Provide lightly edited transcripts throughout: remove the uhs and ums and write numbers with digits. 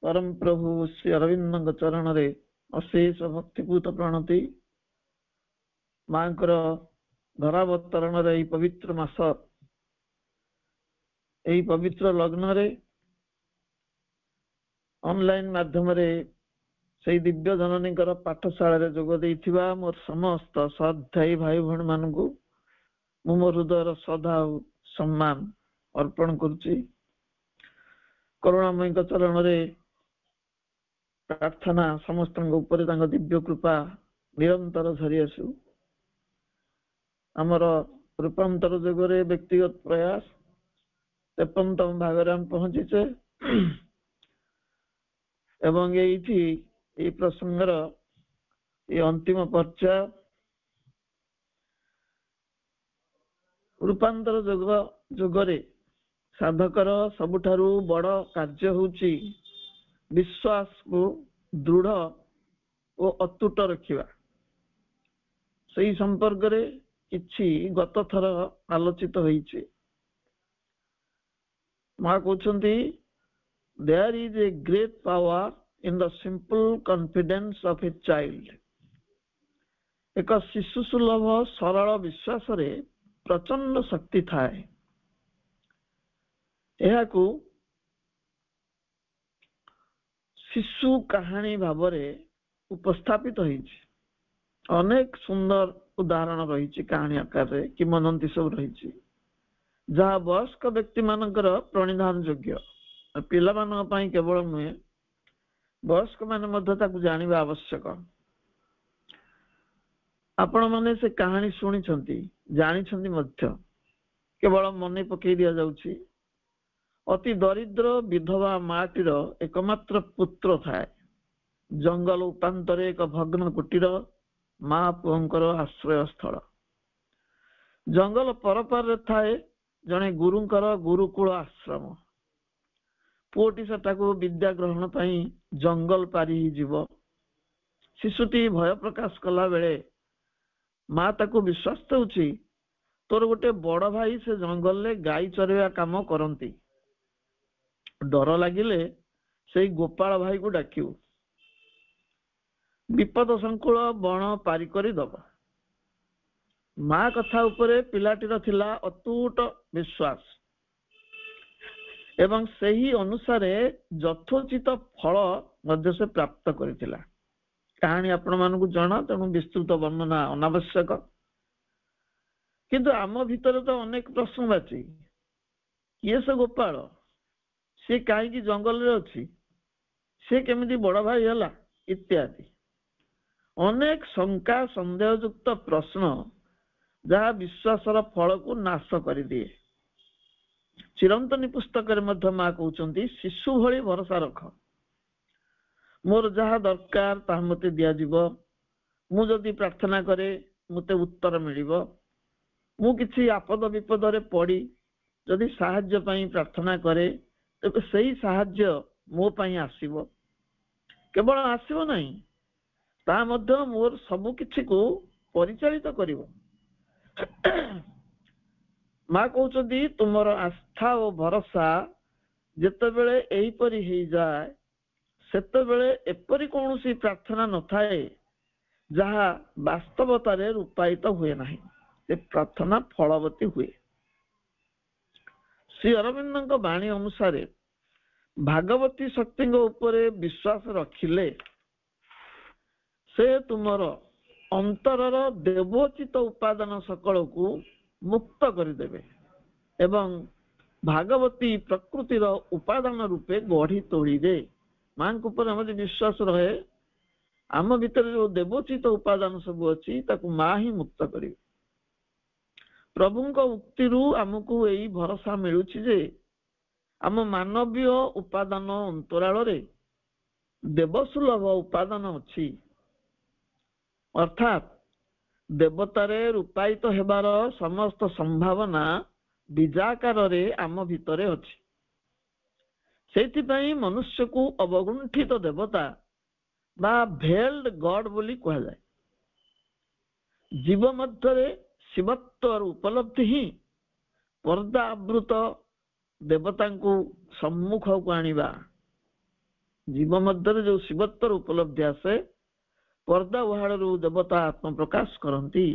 परम प्रभु श्री अरविंद चरण रे अशेष भक्तिपूत प्रणति मांकर धरावतरण रे पवित्र मास एई पवित्र लग्न रे ऑनलाइन माध्यम रे से दिव्य जननी पाठशाला रे जोग देइथिबा मोर समस्त श्रद्धाई भाई भण मानकु मु मोर हृदय श्रद्धा सम्मान अर्पण करुछि। करुणामय चरण रे प्रार्थना समस्त ऊपर दिव्य कृपा निरंतर झरी आसु। आमर रूपांतर जगरे व्यक्तिगत प्रयास 53तम भाग में पहुंचीचे एवं ये प्रसंगर ये अंतिम पर्चा रूपांतर जुगरे साधकर सबुठारु बड़ कार्य होची विश्वास को दृढ़ और अतुट रखिबा। सही संपर्क रे किछि गत थर आलोचित होईचे। मां कहउछंती there is a great power in the simple confidence of a child। एक शिशु सुलभ सरल विश्वास रे प्रचंड शक्ति थाए। एहाकू शिशु कहानी भावरे उपस्थापित होईछि। अनेक सुंदर उदाहरण रही कहानी आकार रे किंवदंती सब रही जहाँ वयस्क व्यक्ति मानकर प्रणिधान योग्य। पिला मान पई केवल नुहे वयस्क माने मध्य ताकू जानिबा आवश्यक। आपण माने से कहानी सुनी छंती जानी छंती मध्य केवल मने पकई दिया जाउछि। अति दरिद्र विधवा माटीर एकमात्र पुत्र थाए। जंगल उपांतरे एक भग्न कुटीर मां पुअंकर आश्रय स्थल। जंगल परपार थाए जने गुरुंकर गुरुकुल आश्रम। पुओटी सेटाको विद्या ग्रहण पई जंगल पारी जीव। शिशुटी भय प्रकाश कला बेले मां ताको विश्वास दउछि तोर गोटे बड़ भाई से जंगल ले गाई चरेवा काम करंती। डर लागिले से गोपाल भाई को डाकिउ। विपद संकुल बण पारी करी दबा। मां कथा उपरे पिलाटीर थिला अतूट विश्वास एवं सही अनुसार यथोचित फल मध्य से प्राप्त करिथिला। कहानी आपण मानकु जाना तेणु विस्तृत वर्णना अनावश्यक। किंतु आम भीतर तो अनेक प्रश्नवाची। किए से गोपाल से कहीं जंगल रे अछि से केमिति बड़ भाई हला इत्यादि अनेक शंका संदेह युक्त प्रश्न जहाँ विश्वासर फल को नाश कर दिए। चिरंतनी पुस्तक मध्य मां कहउचंती शिशु भली भरोसा रख। मोर जहाँ दरकार ताहा मते दिया जीव। मु जदि प्रार्थना करे मते उत्तर मिलिबो। मु किछि आपद विपद रे पड़ी जदि साहाय्य पई प्रार्थना करे तो सही साहाय्य मो पई आसीबो। केवल आसीबो नहीं ता मध्य मोर सब किछि को परिचालित करिवो। मां कहउचंती तुमर आस्था और भरोसा जेतेबेले एहीपरि हेई जाए सेतेबेले एपरि कोनोसी प्रार्थना न थाए जहाँ वास्तवता रे रूपायित हुए नहीं। से प्रार्थना फलवती हुए। श्री अरविंद वाणी अनुसार भागवती शक्ति उपरे विश्वास रखिले से तुमर अंतरर देवोचित उपादान सकल को मुक्त करदेवे एवं भागवती प्रकृतिर उपादान रूपे गढ़ी तोड़ी दे। मां ऊपर हम विश्वास रहे आम भीतर जो देवोचित उपादान सब अच्छी ताकू मां ही मुक्त करिवे। प्रभुंक उक्तिरु आमको यही भरोसा मिलुछि जे आम मानवीय उपादान अंतराल रे देवसुलभ उपादान अच्छी अर्थात देवतारे रूपायित हेबार समस्त संभावना बीजाकार रे आम भितरे अछि। सेथिपई मनुष्य को अवगुंठित देवता बा भेल्ड गॉड बोली कहा जाए। जीव मध्यरे शिवत्वर उपलब्धि ही पर्दा आवृत देवता को सम्मुख को आनिबा ଜୀବ ମଧ୍ୟରେ ଯୋଉ ଶିବତ୍ୱର ଉପଲବ୍ଧି ଆସେ, ପର୍ଦ୍ଦା ଉହାଡ଼ରୁ ଦେବତା ଆତ୍ମପ୍ରକାଶ କରନ୍ତି।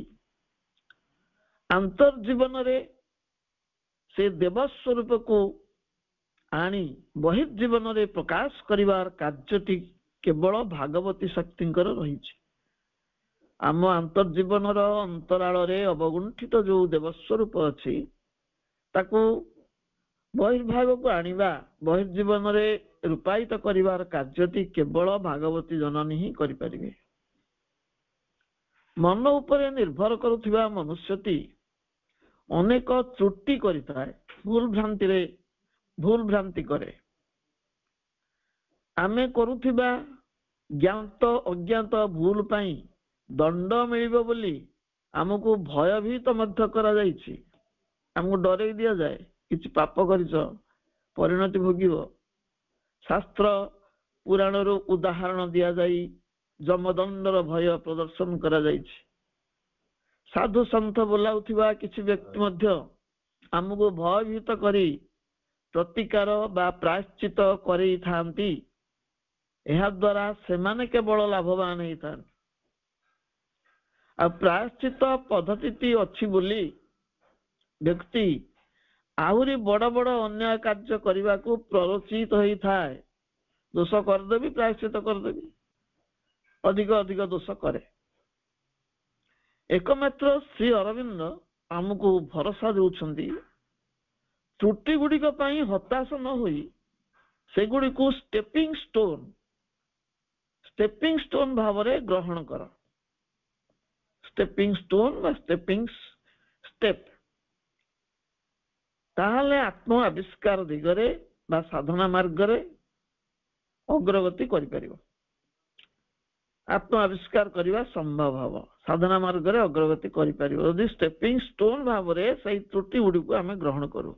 ଆନ୍ତର୍ଜୀବନରେ ସେ ଦେବ ସ୍ୱରୂପକୁ ଆଣି ବହିର୍ଜୀବନରେ ପ୍ରକାଶ କରିବାର କାର୍ଯ୍ୟଟି କେବଳ ଭାଗବତୀ ଶକ୍ତିଙ୍କର ରହିଛି। ଆମ ଆନ୍ତର୍ଜୀବନର ଅନ୍ତରାଳରେ ଅବଗୁଣ୍ଠିତ ଯୋଉ ଦେବସ୍ୱରୂପ ଅଛି, ତାକୁ ବହିର୍ଭାଗକୁ ଆଣିବା, ବହିର୍ଜୀବନରେ ରୂପାୟିତ କରିବାର କାର୍ଯ୍ୟଟି କେବଳ ଭାଗବତୀ ଜନନୀ ହିଁ କରିପାରିବେ। ମନ ଉପରେ ନିର୍ଭର କରୁଥିବା ମନୁଷ୍ୟଟି ଅନେକ ତ୍ରୁଟି କରିଥାଏ, ଭୁଲ ଭ୍ରାନ୍ତି କରେ। ଆମେ କରୁଥିବା ଜ୍ଞାତ ଅଜ୍ଞାତ ଭୁଲ ପାଇଁ ଦଣ୍ଡ ମିଳିବ ବୋଲି ଆମକୁ ଭୟଭୀତ ମଧ୍ୟ କରାଯାଇଛି। ଆମକୁ ଡରେଇ ଦିଆଯାଏ, କିଛି ପାପ କରିଛ, ପରିଣତି ଭୋଗିବ। ଶାସ୍ତ୍ର ପୁରାଣରୁ ଉଦାହରଣ ଦିଆଯାଇ ଯମଦଣ୍ଡର ଭୟ ପ୍ରଦର୍ଶନ କରାଯାଇଛି। ସାଧୁ ସନ୍ଥ ବୋଲାଉଥିବା କିଛି ବ୍ୟକ୍ତି ମଧ୍ୟ ଆମକୁ ଭୟଭୀତ କରି ପ୍ରତିକାର ବା ପ୍ରାୟଶ୍ଚିତ କରେଇଥାନ୍ତି। ଏହା ଦ୍ୱାରା ସେମାନେ କେବଳ ଲାଭବାନ ହେଇଥାନ୍ତି। ଆଉ ପ୍ରାୟଶ୍ଚିତ ପଦ୍ଧତିଟି ଅଛି ବୋଲି ବ୍ୟକ୍ତି ଆହୁରି ବଡ଼ ବଡ଼ ଅନ୍ୟାୟ କାର୍ଯ୍ୟ କରିବାକୁ ପ୍ରରୋଚିତ ହେଇଥାଏ। ଦୋଷ କରିଦେବି, ପ୍ରାୟଶ୍ଚିତ କରିଦେବି, ଅଧିକ ଅଧିକ ଦୋଷ କରେ। ଏକମାତ୍ର ଶ୍ରୀ ଅରବିନ୍ଦ ଆମକୁ ଭରସା ଦେଉଛନ୍ତି, ତ୍ରୁଟି ଗୁଡ଼ିକ ପାଇଁ ହତାଶ ନ ହୋଇ ସେଗୁଡ଼ିକୁ ସ୍ଟେପିଂ ଷ୍ଟୋନ ଭାବରେ ଗ୍ରହଣ କର। ସ୍ଟେପିଂ ଷ୍ଟୋନ ବା ସ୍ଟେପିଂ ଷ୍ଟେପ୍, ତାହେଲେ ଆତ୍ମ ଆବିଷ୍କାର ଦିଗରେ ବା ସାଧନା ମାର୍ଗରେ ଅଗ୍ରଗତି କରିପାରିବ। ଆତ୍ମ ଆବିଷ୍କାର କରିବା ସମ୍ଭବ ହବ, ସାଧନା ମାର୍ଗରେ ଅଗ୍ରଗତି କରିପାରିବ ଯଦି ସ୍ଟେପିଂ ଷ୍ଟୋନ ଭାବରେ ସେଇ ତ୍ରୁଟି ଗୁଡ଼ିକୁ ଆମେ ଗ୍ରହଣ କରୁ।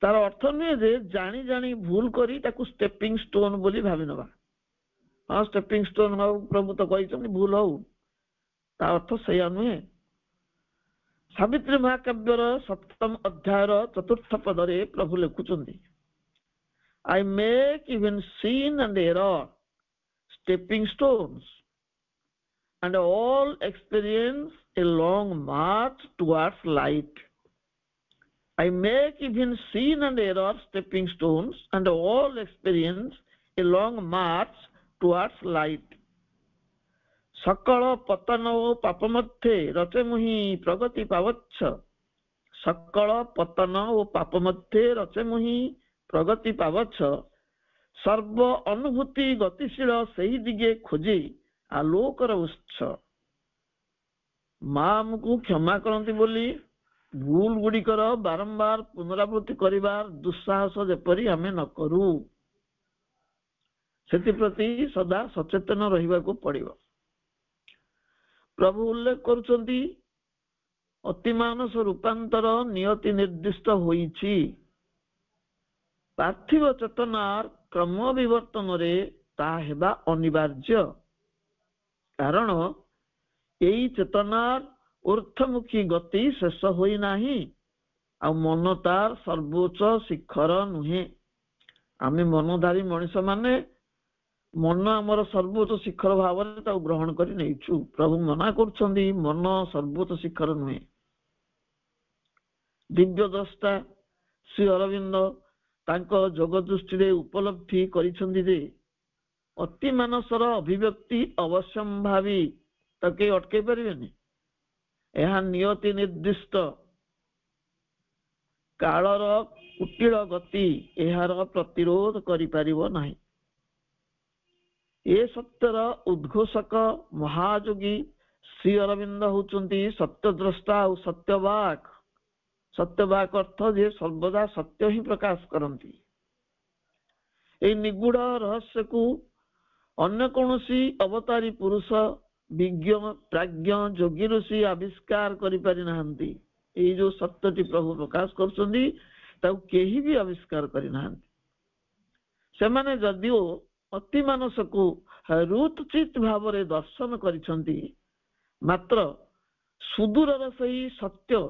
ତାର ଅର୍ଥ ନୁହେଁ ଯେ ଜାଣି ଜାଣି ଭୁଲ କରି ତାକୁ ସ୍ଟେପିଂ ଷ୍ଟୋନ ବୋଲି ଭାବି ନେବା। ହଁ, ସ୍ଟେପିଂ ଷ୍ଟୋନ ହଉ, ପ୍ରଭୁ ତ କହିଛନ୍ତି ଭୁଲ ହଉ, ତା ଅର୍ଥ ସେଇଆ ନୁହେଁ। ସାବିତ୍ରୀ ମହାକାବ୍ୟର 7ମ ଅଧ୍ୟାୟର 4ର୍ଥ ପଦରେ ପ୍ରଭୁ ଲେଖୁଛନ୍ତି, I make even sin and error stepping stones and all experience a long march towards light. I make even sin and error stepping stones and all experience a long march towards light. ସକଳ ପତନ ଓ ପାପ ମଧ୍ୟରେ ରଚେ ମୁହିଁ ପ୍ରଗତି ପାବଚ୍ଛ। ସକଳ ପତନ ଓ ପାପ ମଧ୍ୟରେ ରଚେ ମୁହିଁ ପ୍ରଗତି ପାବଚ୍ଛ। ସର୍ବ ଅନୁଭୂତି ଗତିଶୀଳ ସେହି ଦିଗେ ଖୋଜି ଆଲୋକର ଉତ୍ସ। ମା ଆମକୁ କ୍ଷମା କରନ୍ତି ବୋଲି ଭୁଲ ଗୁଡ଼ିକର ବାରମ୍ବାର ପୁନରାବୃତ୍ତି କରିବାର ଦୁଃସାହସ ଯେପରି ଆମେ ନ କରୁ, ସେଥିପ୍ରତି ସଦା ସଚେତନ ରହିବାକୁ ପଡ଼ିବ। ପ୍ରଭୁ ଉଲ୍ଲେଖ କରୁଛନ୍ତି, ଅତିମାନସ ରୂପାନ୍ତର ନିୟତି ନିର୍ଦ୍ଦିଷ୍ଟ ହୋଇଛି। ପାର୍ଥିବ ଚେତନାର କ୍ରମ ବିବର୍ତ୍ତନରେ ତାହା ହେବା ଅନିବାର୍ଯ୍ୟ। କାରଣ ଏହି ଚେତନାର ଊର୍ଦ୍ଧ୍ୱମୁଖୀ ଗତି ଶେଷ ହୋଇନାହିଁ, ଆଉ ମନ ତାର ସର୍ବୋଚ୍ଚ ଶିଖର ନୁହେଁ। ଆମେ ମନଧାରୀ ମଣିଷ ମାନେ ମନ ଆମର ସର୍ବୋଚ୍ଚ ଶିଖର ଭାବରେ ତାକୁ ଗ୍ରହଣ କରି ନେଇଛୁ। ପ୍ରଭୁ ମନା କରୁଛନ୍ତି, ମନ ସର୍ବୋଚ୍ଚ ଶିଖର ନୁହେଁ। ଦିବ୍ୟ ଦ୍ରଷ୍ଟା ଶ୍ରୀ ଅରବିନ୍ଦ ତାଙ୍କ ଯୋଗ ଦୃଷ୍ଟିରେ ଉପଲବ୍ଧି କରିଛନ୍ତି ଯେ ଅତି ମାନସର ଅଭିବ୍ୟକ୍ତି ଅବଶ୍ୟମ୍ଭାବୀ, ତାକୁ କେହି ଅଟକେଇ ପାରିବେନି। ଏହା ନିୟତି ନିର୍ଦ୍ଦିଷ୍ଟ, କାଳର କୁଟିଳ ଗତି ଏହାର ପ୍ରତିରୋଧ କରିପାରିବ ନାହିଁ। ଏ ସତ୍ୟର ଉଦ୍ଘୋଷକ ମହାଯୋଗୀ ଶ୍ରୀ ଅରବିନ୍ଦ ହେଉଛନ୍ତି ସତ୍ୟଦ୍ରଷ୍ଟା ଆଉ ସତ୍ୟବାକ୍। ସତ୍ୟବାକ୍ ଅର୍ଥ ଯେ ସର୍ବଦା ସତ୍ୟ ହିଁ ପ୍ରକାଶ କରନ୍ତି। ଏହି ନିଗୁଢ଼ ରହସ୍ୟକୁ ଅନ୍ୟ କୌଣସି ଅବତାରୀ ପୁରୁଷ, ବିଜ୍ଞ, ପ୍ରାଜ୍ଞ, ଯୋଗୀ ଋଷି ଆବିଷ୍କାର କରିପାରି ନାହାନ୍ତି। ଏଇ ଯୋଉ ସତ୍ୟଟି ପ୍ରଭୁ ପ୍ରକାଶ କରୁଛନ୍ତି, ତାକୁ କେହି ବି ଆବିଷ୍କାର କରିନାହାନ୍ତି। ସେମାନେ ଯଦିଓ ଅତି ମାନସକୁ ରୁଚିତ ଭାବରେ ଦର୍ଶନ କରିଛନ୍ତି, ମାତ୍ର ସୁଦୂରର ସେହି ସତ୍ୟ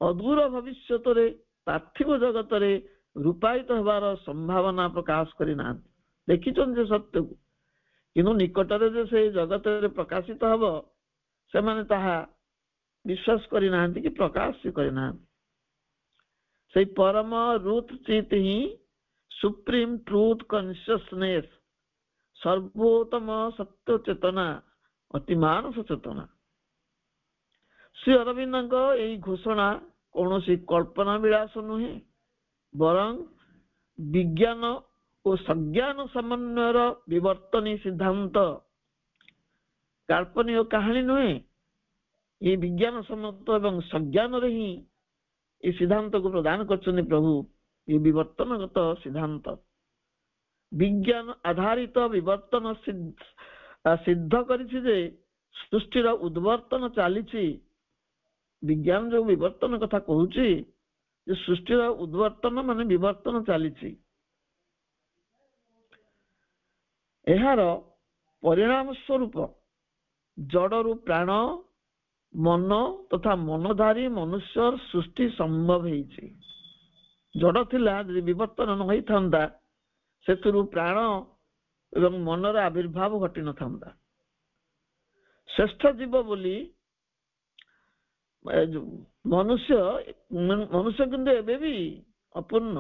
ଅଦୂର ଭବିଷ୍ୟତରେ ପାର୍ଥିବ ଜଗତରେ ରୂପାୟିତ ହେବାର ସମ୍ଭାବନା ପ୍ରକାଶ କରିନାହାନ୍ତି। ଦେଖିଛନ୍ତି ସେ ସତ୍ୟକୁ, କିନ୍ତୁ ନିକଟରେ ଯେ ସେଇ ଜଗତରେ ପ୍ରକାଶିତ ହବ ସେମାନେ ତାହା ବିଶ୍ୱାସ କରିନାହାନ୍ତି କି ପ୍ରକାଶ କରିନାହାନ୍ତି। ସେଇ ପରମ ରୁଥ ଚିତ୍ ହିଁ ସୁପ୍ରିମ ଟ୍ରୁଥ କନସିୟସନେସ, ସର୍ବୋତ୍ତମ ସତ୍ୟ ଚେତନା, ଅତିମାନ ସଚେତନା। ଶ୍ରୀ ଅରବିନ୍ଦଙ୍କ ଏହି ଘୋଷଣା କୌଣସି କଳ୍ପନା ବିଳାସ ନୁହେଁ, ବରଂ ବିଜ୍ଞାନ ଓ ସଜ୍ଞାନ ସମନ୍ୱୟର ବିବର୍ତ୍ତନୀ ସିଦ୍ଧାନ୍ତ, କାଳ୍ପନିକ କାହାଣୀ ନୁହେଁ। এই ବିଜ୍ଞାନ ସମ୍ମତ ଏବଂ ସଜ୍ଞାନରେ ହିଁ এই ସିଦ୍ଧାନ୍ତକୁ ପ୍ରଦାନ କରିଛନ୍ତି ପ୍ରଭୁ। এই ବିବର୍ତ୍ତନଗତ ସିଦ୍ଧାନ୍ତ, ବିଜ୍ଞାନ ଆଧାରିତ ବିବର୍ତ୍ତନ ସିଦ୍ଧ କରିଛି ଯେ ସୃଷ୍ଟିର ଉଦ୍ବର୍ତ୍ତନ ଚାଲିଛି। ବିଜ୍ଞାନ ଯୋଉ ବିବର୍ତ୍ତନ କଥା କହୁଛି ଯେ ସୃଷ୍ଟିର ଉଦ୍ବର୍ତ୍ତନ ମାନେ ବିବର୍ତ୍ତନ ଚାଲିଛି। ଏହାର ପରିଣାମ ସ୍ୱରୂପ ଜଡ଼ରୁ ପ୍ରାଣ, ମନ ତଥା ମନଧାରୀ ମନୁଷ୍ୟର ସୃଷ୍ଟି ସମ୍ଭବ ହେଇଛି। ଜଡ଼ ଥିଲା, ଯଦି ବିବର୍ତ୍ତନ ନ ହେଇଥାନ୍ତା ସେଥିରୁ ପ୍ରାଣ ଏବଂ ମନର ଆବିର୍ଭାବ ଘଟିନଥାନ୍ତା। ଶ୍ରେଷ୍ଠ ଜୀବ ବୋଲି ମନୁଷ୍ୟ କିନ୍ତୁ ଏବେ ବି ଅପୂର୍ଣ୍ଣ।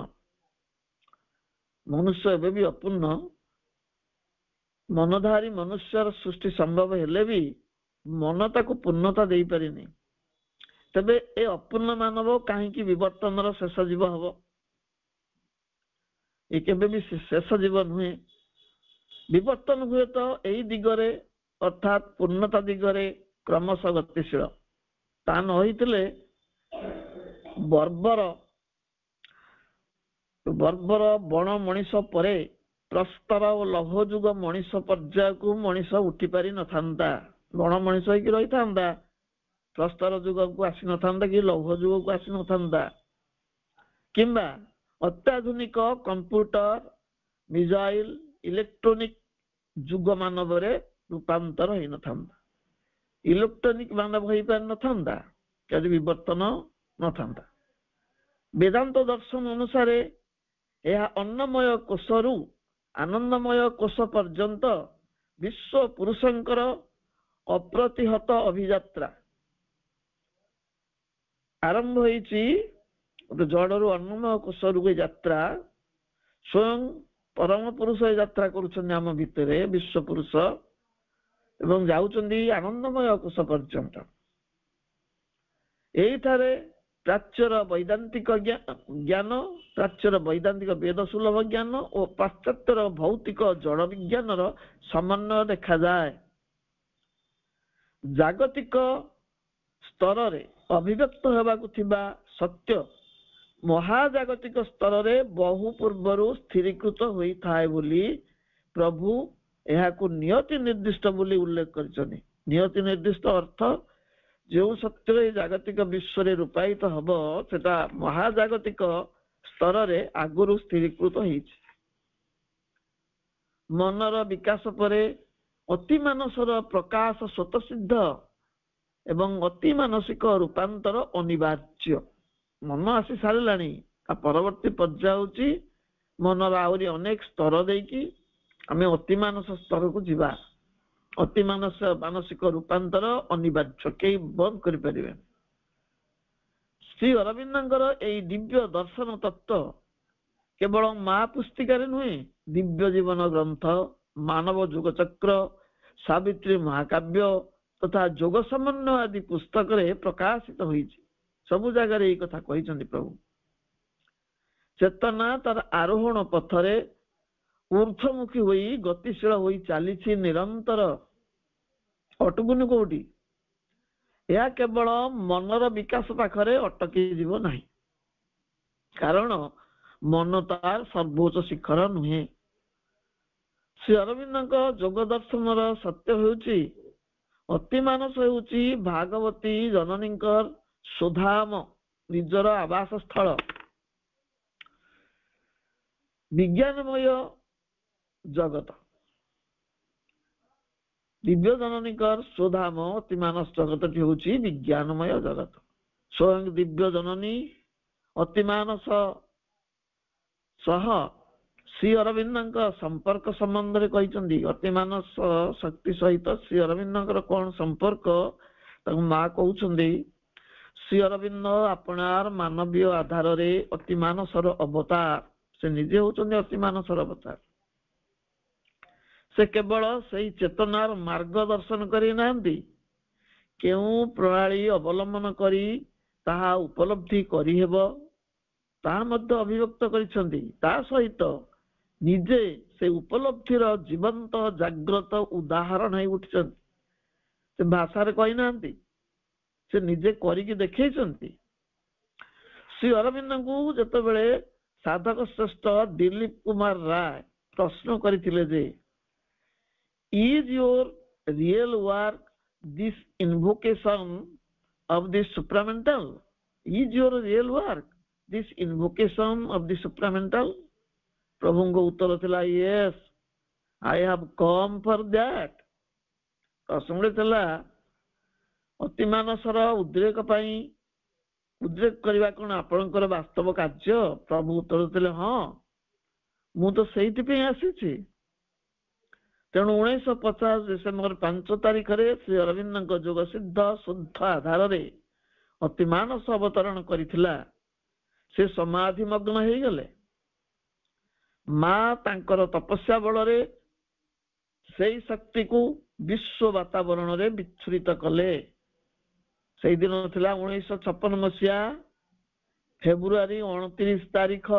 ମନୁଷ୍ୟ ଏବେ ବି ଅପୂର୍ଣ୍ଣ। ମନଧାରୀ ମନୁଷ୍ୟର ସୃଷ୍ଟି ସମ୍ଭବ ହେଲେ ବି ମନ ତାକୁ ପୂର୍ଣ୍ଣତା ଦେଇପାରିନି। ତେବେ ଏ ଅପୂର୍ଣ୍ଣ ମାନବ କାହିଁକି ବିବର୍ତ୍ତନର ଶେଷ ଜୀବ ହବ? ଏ କେବେ ବି ଶେଷ ଜୀବ ନୁହେଁ। ବିବର୍ତ୍ତନ ହୁଏତ ଏଇ ଦିଗରେ ଅର୍ଥାତ୍ ପୂର୍ଣ୍ଣତା ଦିଗରେ କ୍ରମଶଃ ଗତିଶୀଳ। ତା ନ ହେଇଥିଲେ ବର୍ବର ବଣ ମଣିଷ ପରେ ପ୍ରସ୍ତର ଓ ଲୌହ ଯୁଗ ମଣିଷ ପର୍ଯ୍ୟାୟକୁ ମଣିଷ ଉଠି ପାରି ନଥାନ୍ତା। ବଣ ମଣିଷ ହେଇକି ରହିଥାନ୍ତା, ପ୍ରସ୍ତର ଯୁଗକୁ ଆସିନଥାନ୍ତା କି ଲୌହ ଯୁଗକୁ ଆସିନଥାନ୍ତା, କିମ୍ବା ଅତ୍ୟାଧୁନିକ କମ୍ପ୍ୟୁଟର, ମିସାଇଲ, ଇଲେକ୍ଟ୍ରୋନିକ ଯୁଗ ମାନବରେ ରୂପାନ୍ତର ହେଇନଥାନ୍ତା। ଇଲେକ୍ଟ୍ରୋନିକ ମାନବ ହେଇପାରିନଥାନ୍ତା ଯଦି ବିବର୍ତ୍ତନ ନଥାନ୍ତା। ବେଦାନ୍ତ ଦର୍ଶନ ଅନୁସାରେ ଏହା ଅନ୍ନମୟ କୋଷରୁ ଆନନ୍ଦମୟ କୋଷ ପର୍ଯ୍ୟନ୍ତ ବିଶ୍ୱ ପୁରୁଷଙ୍କର ଅପ୍ରତିହତ ଅଭିଯାତ୍ରା ଆରମ୍ଭ ହେଇଛି। ଗୋଟେ ଜଡ଼ରୁ ଅନ୍ନମୟ କୋଷରୁ ଏ ଯାତ୍ରା ସ୍ୱୟଂ ପରମ ପୁରୁଷ ଏ ଯାତ୍ରା କରୁଛନ୍ତି ଆମ ଭିତରେ, ବିଶ୍ୱ ପୁରୁଷ, ଏବଂ ଯାଉଛନ୍ତି ଆନନ୍ଦମୟ କୋଷ ପର୍ଯ୍ୟନ୍ତ। ଏଇଠାରେ ପ୍ରାଚ୍ୟର ବୈଦାନ୍ତିକ ଜ୍ଞାନ, ପ୍ରାଚ୍ୟର ବୈଦାନ୍ତିକ ବେଦ ସୁଲଭ ଜ୍ଞାନ ଓ ପାଶ୍ଚାତ୍ୟର ଭୌତିକ ଜଡ଼ ବିଜ୍ଞାନର ସମନ୍ୱୟ ଦେଖାଯାଏ। ଜାଗତିକ ସ୍ତରରେ ଅଭିବ୍ୟକ୍ତ ହେବାକୁ ଥିବା ସତ୍ୟ ମହାଜାଗତିକ ସ୍ତରରେ ବହୁ ପୂର୍ବରୁ ସ୍ଥିରୀକୃତ ହୋଇଥାଏ ବୋଲି ପ୍ରଭୁ ଏହାକୁ ନିୟତି ନିର୍ଦ୍ଦିଷ୍ଟ ବୋଲି ଉଲ୍ଲେଖ କରିଛନ୍ତି। ନିୟତି ନିର୍ଦ୍ଦିଷ୍ଟ ଅର୍ଥ ଯେଉଁ ସତ୍ୟ ଏ ଜାଗତିକ ବିଶ୍ୱରେ ରୂପାୟିତ ହବ ସେଟା ମହାଜାଗତିକ ସ୍ତରରେ ଆଗରୁ ସ୍ଥିରୀକୃତ ହେଇଛି। ମନର ବିକାଶ ପରେ ଅତି ମାନସର ପ୍ରକାଶ ସ୍ୱତଃସିଦ୍ଧ ଏବଂ ଅତି ମାନସିକ ରୂପାନ୍ତର ଅନିବାର୍ଯ୍ୟ। ମନ ଆସି ସାରିଲାଣି, ତା ପରବର୍ତ୍ତୀ ପର୍ଯ୍ୟାୟ ହଉଛି ମନର ଆହୁରି ଅନେକ ସ୍ତର ଦେଇକି ଆମେ ଅତି ମାନସ ସ୍ତରକୁ ଯିବା। ଅତି ମାନସିକ ରୂପାନ୍ତର ଅନିବାର୍ଯ୍ୟ, କେହି ବନ୍ଦ କରିପାରିବେ। ଶ୍ରୀ ଅରବିନ୍ଦଙ୍କର ଏହି ଦିବ୍ୟ ଦର୍ଶନ ତତ୍ତ୍ୱ କେବଳ ମା ପୁସ୍ତିକାରେ ନୁହେଁ, ଦିବ୍ୟ ଜୀବନ ଗ୍ରନ୍ଥ, ମାନବ ଯୁଗଚକ୍ର, ସାବିତ୍ରୀ ମହାକାବ୍ୟ ତଥା ଯୋଗ ସମନ୍ୱୟ ଆଦି ପୁସ୍ତକରେ ପ୍ରକାଶିତ ହୋଇଛି। ସବୁ ଜାଗାରେ ଏଇ କଥା କହିଛନ୍ତି ପ୍ରଭୁ। ଚେତନା ତାର ଆରୋହଣ ପଥରେ ଊର୍ଦ୍ଧ୍ୱମୁଖୀ ହୋଇ ଗତିଶୀଳ ହୋଇ ଚାଲିଛି ନିରନ୍ତର। ଅଟକୁନି କୋଉଠି? ଏହା କେବଳ ମନର ବିକାଶ ପାଖରେ ଅଟକି ଯିବ ନାହିଁ, କାରଣ ମନ ତାର ସର୍ବୋଚ୍ଚ ଶିଖର ନୁହେଁ। ଶ୍ରୀ ଅରବିନ୍ଦଙ୍କ ଯୋଗ ଦର୍ଶନର ସତ୍ୟ ହେଉଛି ଅତିମାନସ ହେଉଛି ଭାଗବତୀ ଜନନୀଙ୍କର ସୁଧାମ ନିଜର ଆବାସ ସ୍ଥଳ। ବିଜ୍ଞାନମୟ ଜଗତ ଦିବ୍ୟ ଜନନୀଙ୍କର ସୁଧାମ ଅତିମାନସ ଜଗତଟି ହେଉଛି ବିଜ୍ଞାନମୟ ଜଗତ। ସ୍ୱୟଂ ଦିବ୍ୟ ଜନନୀ ଅତିମାନସ ସହ ଶ୍ରୀ ଅରବିନ୍ଦଙ୍କ ସମ୍ପର୍କ ସମ୍ବନ୍ଧରେ କହିଛନ୍ତି। ଅତିମାନସ ଶକ୍ତି ସହିତ ଶ୍ରୀ ଅରବିନ୍ଦଙ୍କର କଣ ସମ୍ପର୍କ ତାଙ୍କୁ ମା କହୁଛନ୍ତି, ଶ୍ରୀ ଅରବିନ୍ଦ ଆପଣାର ମାନବୀୟ ଆଧାରରେ ଅତିମାନସର ଅବତାର। ସେ ନିଜେ ହଉଛନ୍ତି ଅତିମାନସର ଅବତାର। ସେ କେବଳ ସେଇ ଚେତନାର ମାର୍ଗ ଦର୍ଶନ କରିନାହାନ୍ତି, କେଉଁ ପ୍ରଣାଳୀ ଅବଲମ୍ବନ କରି ତାହା ଉପଲବ୍ଧି କରିହେବ ତାହା ମଧ୍ୟ ଅଭିବ୍ୟକ୍ତ କରିଛନ୍ତି। ତା ସହିତ ନିଜେ ସେ ଉପଲବ୍ଧିର ଜୀବନ୍ତ ଜାଗ୍ରତ ଉଦାହରଣ ହେଇ ଉଠିଛନ୍ତି। ସେ ଭାଷାରେ କହିନାହାନ୍ତି, ସେ ନିଜେ କରିକି ଦେଖେଇଛନ୍ତି। ଶ୍ରୀ ଅରବିନ୍ଦଙ୍କୁ ଯେତେବେଳେ ସାଧକ ଶ୍ରେଷ୍ଠ ଦିଲ୍ଲୀପ କୁମାର ରାୟ ପ୍ରଶ୍ନ କରିଥିଲେ ଯେ is your real work this invocation of the supramental, is your real work this invocation of the supramental? ପ୍ରଭୁଙ୍କ ଉତ୍ତର ଥିଲା, yes I have come for that. ପ୍ରସଙ୍ଗ ଥିଲା ଅତିମାନସର ଉଦ୍ରେକ ପାଇଁ, ଉଦ୍ରେକ କରିବା କଣ ଆପଣଙ୍କର ବାସ୍ତବ କାର୍ଯ୍ୟ? ପ୍ରଭୁ ଉତ୍ତର ଦେଲେ, ହଁ ମୁଁ ତ ସେଇଥିପାଇଁ ଆସିଛି। ତେଣୁ 1950 ଡିସେମ୍ବର 5 ତାରିଖରେ ଶ୍ରୀ ଅରବିନ୍ଦଙ୍କ ଯୋଗ ସିଦ୍ଧ ଶୁଦ୍ଧ ଆଧାରରେ ଅତିମାନସ ଅବତରଣ କରିଥିଲା। ସେ ସମାଧିମଗ୍ନ ହେଇଗଲେ। ମା ତାଙ୍କର ତପସ୍ୟା ବଳରେ ସେଇ ଶକ୍ତିକୁ ବିଶ୍ୱ ବାତାବରଣରେ ବିଚ୍ଛୁରିତ କଲେ। ସେଇଦିନ ଥିଲା 1956 ମସିହା ଫେବୃଆରୀ 29 ତାରିଖ।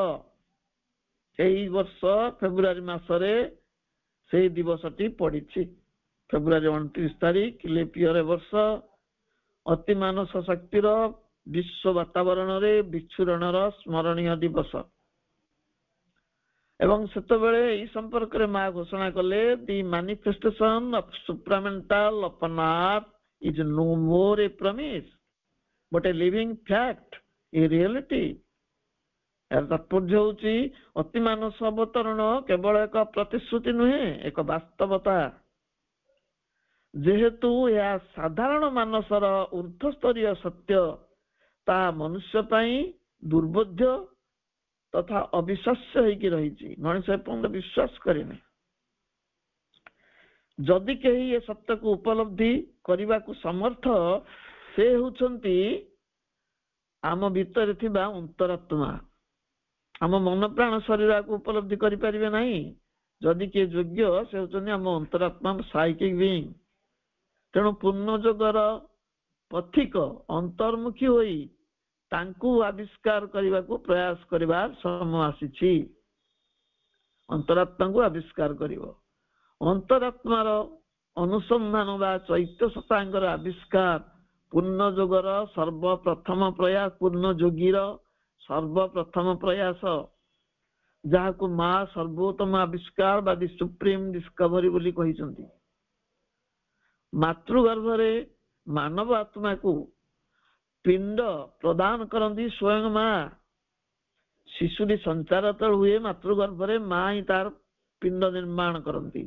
ଏଇ ବର୍ଷ ଫେବୃଆରୀ ମାସରେ ସେଇ ଦିବସଟି ପଡିଛି। ଫେବୃଆରୀ 29 ତାରିଖ ଲିପିୟର ବର୍ଷ ଅତିମାନସ ଶକ୍ତିର ବିଶ୍ୱ ବାତାବରଣରେ ବିଚ୍ଛୁରଣର ସ୍ମରଣୀୟ ଦିବସ। ଏବଂ ସେତେବେଳେ ଏହି ସମ୍ପର୍କରେ ମା ଘୋଷଣା କଲେ, the manifestation of supramental upon earth is no more a promise but a living fact, a reality. ଏହାର ତାତ୍ପର୍ଯ୍ୟ ହେଉଛି ଅତିମାନସ ଅବତରଣ କେବଳ ଏକ ପ୍ରତିଶ୍ରୁତି ନୁହେଁ, ଏକ ବାସ୍ତବତା। ଯେହେତୁ ଏହା ସାଧାରଣ ମାନସର ଊର୍ଦ୍ଧ୍ୱସ୍ତରୀୟ ସତ୍ୟ, ତାହା ମନୁଷ୍ୟ ପାଇଁ ଦୁର୍ବୋଧ୍ୟ ତଥା ଅବିଶ୍ୱାସ୍ୟ ହେଇକି ରହିଛି। ମଣିଷ ଏପର୍ଯ୍ୟନ୍ତ ବିଶ୍ୱାସ କରିନି। ଯଦି କେହି ଏ ସତ୍ୟକୁ ଉପଲବ୍ଧି କରିବାକୁ ସମର୍ଥ, ସେ ହେଉଛନ୍ତି ଆମ ଭିତରେ ଥିବା ଅନ୍ତରାତ୍ମା। ଆମ ମନ ପ୍ରାଣ ଶରୀରକୁ ଉପଲବ୍ଧି କରିପାରିବେ ନାହିଁ। ଯଦି କିଏ ଯୋଗ୍ୟ, ସେ ହେଉଛନ୍ତି ଆମ ଅନ୍ତରାତ୍ମା, ସାଇକିକ ବିଇଙ୍ଗ। ତେଣୁ ପୂର୍ଣ୍ଣ ଯୋଗର ପଥିକ ଅନ୍ତର୍ମୁଖୀ ହୋଇ ତାଙ୍କୁ ଆବିଷ୍କାର କରିବାକୁ ପ୍ରୟାସ କରିବାର ସମୟ ଆସିଛି। ଅନ୍ତରାତ୍ମାକୁ ଆବିଷ୍କାର କରିବ। ଅନ୍ତରାତ୍ମାର ଅନୁସନ୍ଧାନ ବା ଚୈତ୍ୟ ସତ୍ତାଙ୍କର ଆବିଷ୍କାର ପୂର୍ଣ୍ଣ ଯୋଗର ସର୍ବପ୍ରଥମ ପ୍ରୟାସ, ପୂର୍ଣ୍ଣ ଯୋଗୀର ସର୍ବପ୍ରଥମ ପ୍ରୟାସ, ଯାହାକୁ ମା ସର୍ବୋତ୍ତମ ଆବିଷ୍କାର ବା ଦି ସୁପ୍ରିମ ଡିସ୍କଭରି ବୋଲି କହିଛନ୍ତି। ମାତୃଗର୍ଭରେ ମାନବ ଆତ୍ମାକୁ ପିଣ୍ଡ ପ୍ରଦାନ କରନ୍ତି ସ୍ୱୟଂ ମା। ଶିଶୁଟି ସଞ୍ଚାର ତଳ ହୁଏ ମାତୃଗର୍ଭରେ, ମା ହିଁ ତାର ପିଣ୍ଡ ନିର୍ମାଣ କରନ୍ତି।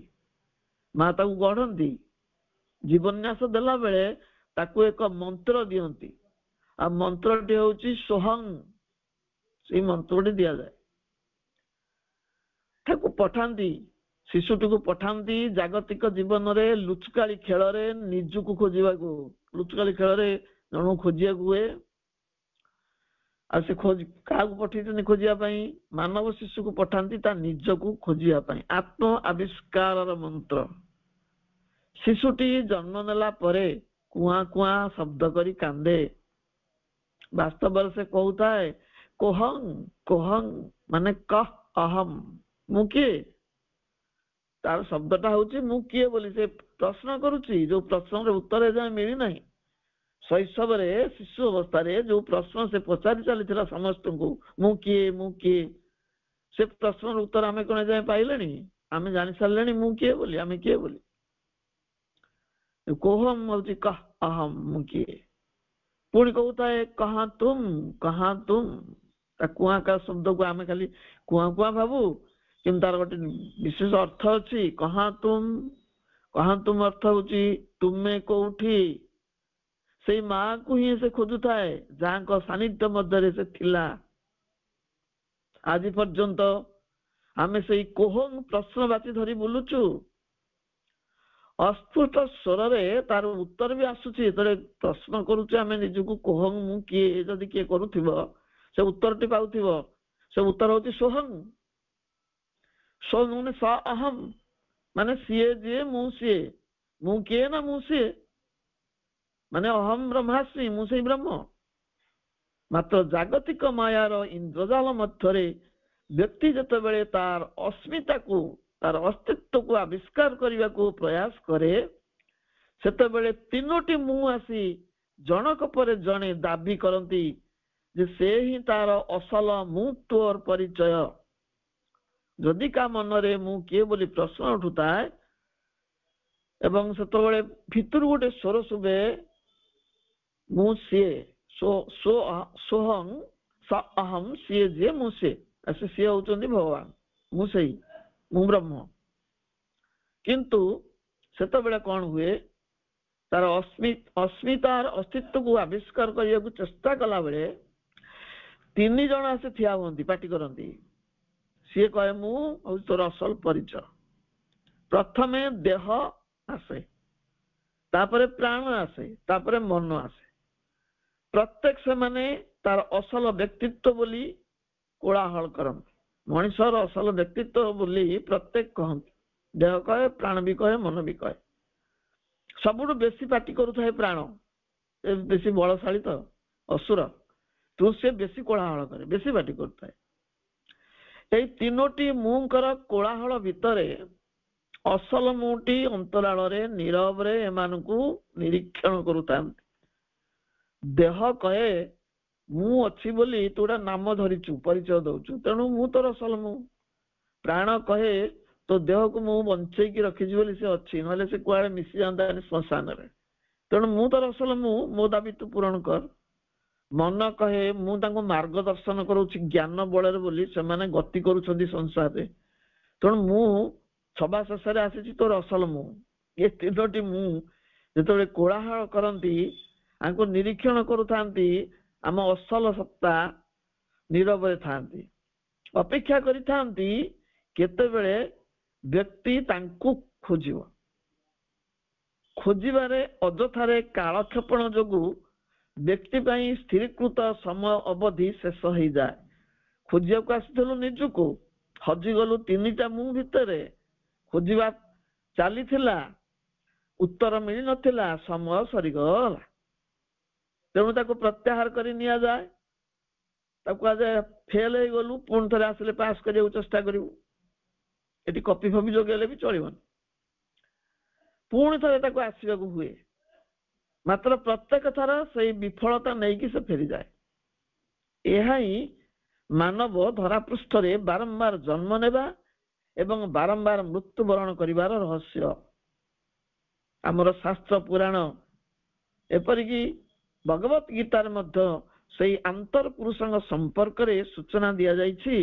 ମା ତାକୁ ଗଢନ୍ତି। ଜୀବନ୍ୟାସ ଦେଲା ବେଳେ ତାକୁ ଏକ ମନ୍ତ୍ର ଦିଅନ୍ତି। ଆଉ ମନ୍ତ୍ରଟି ହେଉଛି ସ୍ୱହଂ। ସେଇ ମନ୍ତ୍ରଟି ଦିଆଯାଏ। ତାକୁ ପଠାନ୍ତି, ଶିଶୁଟିକୁ ପଠାନ୍ତି ଜାଗତିକ ଜୀବନରେ ଲୁଚକାଳି ଖେଳରେ ନିଜକୁ ଖୋଜିବାକୁ। ଲୁଚକାଳି ଖେଳରେ ଜଣକୁ ଖୋଜିବାକୁ ହୁଏ। ଆଉ ସେ କାହାକୁ ପଠେଇଛନ୍ତି ଖୋଜିବା ପାଇଁ? ମାନବ ଶିଶୁକୁ ପଠାନ୍ତି ତା ନିଜକୁ ଖୋଜିବା ପାଇଁ। ଆତ୍ମ ଆବିଷ୍କାରର ମନ୍ତ୍ର। ଶିଶୁଟି ଜନ୍ମ ନେଲା ପରେ କୁଆଁ କୁଆଁ ଶବ୍ଦ କରି କାନ୍ଦେ। ବାସ୍ତବରେ ସେ କହୁଥାଏ କୋହଂ କୋହଂ, ମାନେ କହ ଅହମ୍, ମୁଁ କିଏ? ତାର ଶବ୍ଦଟା ହଉଛି ମୁଁ କିଏ ବୋଲି ସେ ପ୍ରଶ୍ନ କରୁଛି। ଯୋଉ ପ୍ରଶ୍ନର ଉତ୍ତର ଏଯାଏଁ ମିଳିନାହିଁ। ଶୈଶବରେ ଶିଶୁ ଅବସ୍ଥାରେ ଯୋଉ ପ୍ରଶ୍ନ ସେ ପଚାରି ଚାଲିଥିଲା ସମସ୍ତଙ୍କୁ, ମୁଁ କିଏ ମୁଁ କିଏ, ସେ ପ୍ରଶ୍ନର ଉତ୍ତର ଆମେ କଣ ଏଯାଏଁ ପାଇଲେଣି? ଆମେ ଜାଣି ସାରିଲେଣି ମୁଁ କିଏ ବୋଲି, ଆମେ କିଏ ବୋଲି। କୋହମ୍ ହଉଛି କହ ଅହମ୍, ମୁଁ କିଏ। ପୁଣି କହୁଥାଏ କହା ତୁମ କହା ତୁମ। ତା କୁଆଁ କା ଶବ୍ଦକୁ ଆମେ ଖାଲି କୁଆଁ କୁଆଁ ଭାବୁ, କିନ୍ତୁ ତାର ଗୋଟେ ବିଶେଷ ଅର୍ଥ ଅଛି। କହା ତୁମ ଅର୍ଥ ହଉଛି ତୁମେ କୋଉଠି। ସେଇ ମାକୁ ହିଁ ସେ ଖୋଜୁଥାଏ, ଯାହାଙ୍କ ସାନ୍ନିଧ୍ୟ ମଧ୍ୟରେ ସେ ଥିଲା। ଆଜି ପର୍ଯ୍ୟନ୍ତ ଆମେ ସେଇ କୋହଂ ପ୍ରଶ୍ନବାଚୀ ଧରି ବୁଲୁଛୁ। ଅସ୍ଫୁଟ ସ୍ୱରରେ ତାର ଉତ୍ତର ବି ଆସୁଛି। ଯେତେବେଳେ ପ୍ରଶ୍ନ କରୁଛୁ ଆମେ ନିଜକୁ କୋହଂ ମୁଁ କିଏ, ଯଦି କିଏ କରୁଥିବ ସେ ଉତ୍ତରଟି ପାଉଥିବ। ସେ ଉତ୍ତର ହଉଛି ସ୍ୱହଂ। ସ୍ୱ ମାନେ ସ ଅହଂ, ମାନେ ସିଏ ଯିଏ ମୁଁ ସିଏ। ମୁଁ କିଏ ନା ମୁଁ ସିଏ, ମାନେ ଅହಂ ବ୍ରହ୍ମାସ୍ମି, ମୁଁ ସେଇ ବ୍ରହ୍ମ। ମାତ୍ର ଜାଗତିକ ମାୟାର ଇନ୍ଦ୍ରଜାଲ ମଧ୍ୟରେ ବ୍ୟକ୍ତି ଯେତେବେଳେ ତାର ଅସ୍ମିତାକୁ, ତାର ଅସ୍ତିତ୍ୱକୁ ଆବିଷ୍କାର କରିବାକୁ ପ୍ରୟାସ କରେ, ସେତେବେଳେ ତିନୋଟି ମୁଁ ଆସି ଜଣକ ପରେ ଜଣେ ଦାବି କରନ୍ତି ଯେ ସେ ହିଁ ତାର ଅସଲ ମୁଁ ତୋର ପରିଚୟ। ଯଦି କା ମନରେ ମୁଁ କିଏ ବୋଲି ପ୍ରଶ୍ନ ଉଠୁଥାଏ ଏବଂ ସେତେବେଳେ ଭିତରୁ ଗୋଟେ ସ୍ୱର ଶୁଭେ ମୁଁ ସିଏ, ସୋହଂ ସ ଅହଂ, ସିଏ ଯିଏ ମୁଁ ସିଏ, ସିଏ ହଉଛନ୍ତି ଭଗବାନ, ମୁଁ ସେଇ, ମୁଁ ବ୍ରହ୍ମ। କିନ୍ତୁ ସେତେବେଳେ କଣ ହୁଏ, ତାର ଅସ୍ମିତାର ଅସ୍ତିତ୍ୱକୁ ଆବିଷ୍କାର କରିବାକୁ ଚେଷ୍ଟା କଲା ବେଳେ ତିନି ଜଣ ଆସି ଠିଆ ହୁଅନ୍ତି, ପାଟି କରନ୍ତି। ସିଏ କହେ ମୁଁ ହଉଛି ତୋର ଅସଲ ପରିଚୟ। ପ୍ରଥମେ ଦେହ ଆସେ, ତାପରେ ପ୍ରାଣ ଆସେ, ତାପରେ ମନ ଆସେ। ପ୍ରତ୍ୟେକ ସେମାନେ ତାର ଅସଲ ବ୍ୟକ୍ତିତ୍ୱ ବୋଲି କୋଳାହଳ କରନ୍ତି। ମଣିଷର ଅସଲ ବ୍ୟକ୍ତିତ୍ୱ ବୋଲି ପ୍ରତ୍ୟେକ କହନ୍ତି। ଦେହ କହେ, ପ୍ରାଣ ବି କହେ, ମନ ବି କହେ। ସବୁଠୁ ବେଶୀ ପାଟି କରୁଥାଏ ପ୍ରାଣ, ବେଶୀ ବଳଶାଳୀ ତ, ଅସୁର, ତୁ ସେ ବେଶୀ କୋଳାହଳ କରେ, ବେଶୀ ପାଟି କରୁଥାଏ। ଏଇ ତିନୋଟି ମୁଙ୍କର କୋଳାହଳ ଭିତରେ ଅସଲ ମୁଟି ଅନ୍ତରାଳରେ ନୀରବରେ ଏମାନଙ୍କୁ ନିରୀକ୍ଷଣ କରୁଥାନ୍ତି। ଦେହ କହେ ମୁଁ ଅଛି ବୋଲି ତୁ ଗୋଟେ ନାମ ଧରିଛୁ, ପରିଚୟ ଦଉଛୁ, ତେଣୁ ମୁଁ ତୋର ଅସଲ ମୁଁ। ପ୍ରାଣ କହେ ତୋ ଦେହକୁ ମୁଁ ବଞ୍ଚେଇକି ରଖିଛି ବୋଲି ସେ ଅଛି, ନହେଲେ ସେ କୁଆଡେ ମିଶି ଯାଆନ୍ତାନି ଶ୍ମଶାନରେ, ତେଣୁ ମୁଁ ତୋର ଅସଲ ମୁଁ, ମୋ ଦାବି ତୁ ପୂରଣ କର। ମନ କହେ ମୁଁ ତାଙ୍କୁ ମାର୍ଗଦର୍ଶନ କରୁଛି ଜ୍ଞାନ ବଳରେ ବୋଲି ସେମାନେ ଗତି କରୁଛନ୍ତି ସଂସାରରେ, ତେଣୁ ମୁଁ ସଭା ଶେଷରେ ଆସିଛି ତୋର ଅସଲ ମୁଁ। ଏ ତିନୋଟି ମୁଁ ଯେତେବେଳେ କୋଳାହଳ କରନ୍ତି, ଆଙ୍କୁ ନିରୀକ୍ଷଣ କରୁଥାନ୍ତି, ଆମ ଅସଲ ସତ୍ତା ନୀରବରେ ଥାନ୍ତି, ଅପେକ୍ଷା କରିଥାନ୍ତି କେତେବେଳେ ବ୍ୟକ୍ତି ତାଙ୍କୁ ଖୋଜିବ। ଖୋଜିବାରେ ଅଯଥାରେ କାଳକ୍ଷେପଣ ଯୋଗୁଁ ବ୍ୟକ୍ତି ପାଇଁ ସ୍ଥିରୀକୃତ ସମୟ ଅବଧି ଶେଷ ହେଇଯାଏ। ଖୋଜିବାକୁ ଆସିଥିଲୁ ନିଜକୁ, ହଜିଗଲୁ ତିନିଟା ମୁଁ ଭିତରେ। ଖୋଜିବା ଚାଲିଥିଲା, ଉତ୍ତର ମିଳିନଥିଲା, ସମୟ ସରିଗଲା। ତେଣୁ ତାକୁ ପ୍ରତ୍ୟାହାର କରି ନିଆଯାଏ। ତାକୁ କୁହାଯାଏ ଫେଲ ହେଇଗଲୁ, ପୁଣି ଥରେ ଆସିଲେ ପାସ୍ କରିବାକୁ ଚେଷ୍ଟା କରିବୁ। ଏଠି କପି ଫପି ଯୋଗେଇଲେ ବି ଚଳିବନି, ପୁଣି ଥରେ ତାକୁ ଆସିବାକୁ ହୁଏ। ମାତ୍ର ପ୍ରତ୍ୟେକ ଥର ସେଇ ବିଫଳତା ନେଇକି ସେ ଫେରିଯାଏ। ଏହା ହିଁ ମାନବ ଧରାପୃଷ୍ଠରେ ବାରମ୍ବାର ଜନ୍ମ ନେବା ଏବଂ ବାରମ୍ବାର ମୃତ୍ୟୁବରଣ କରିବାର ରହସ୍ୟ। ଆମର ଶାସ୍ତ୍ର ପୁରାଣ, ଏପରିକି ଭଗବତ ଗୀତାରେ ମଧ୍ୟ ସେଇ ଆନ୍ତର ପୁରୁଷଙ୍କ ସମ୍ପର୍କରେ ସୂଚନା ଦିଆଯାଇଛି।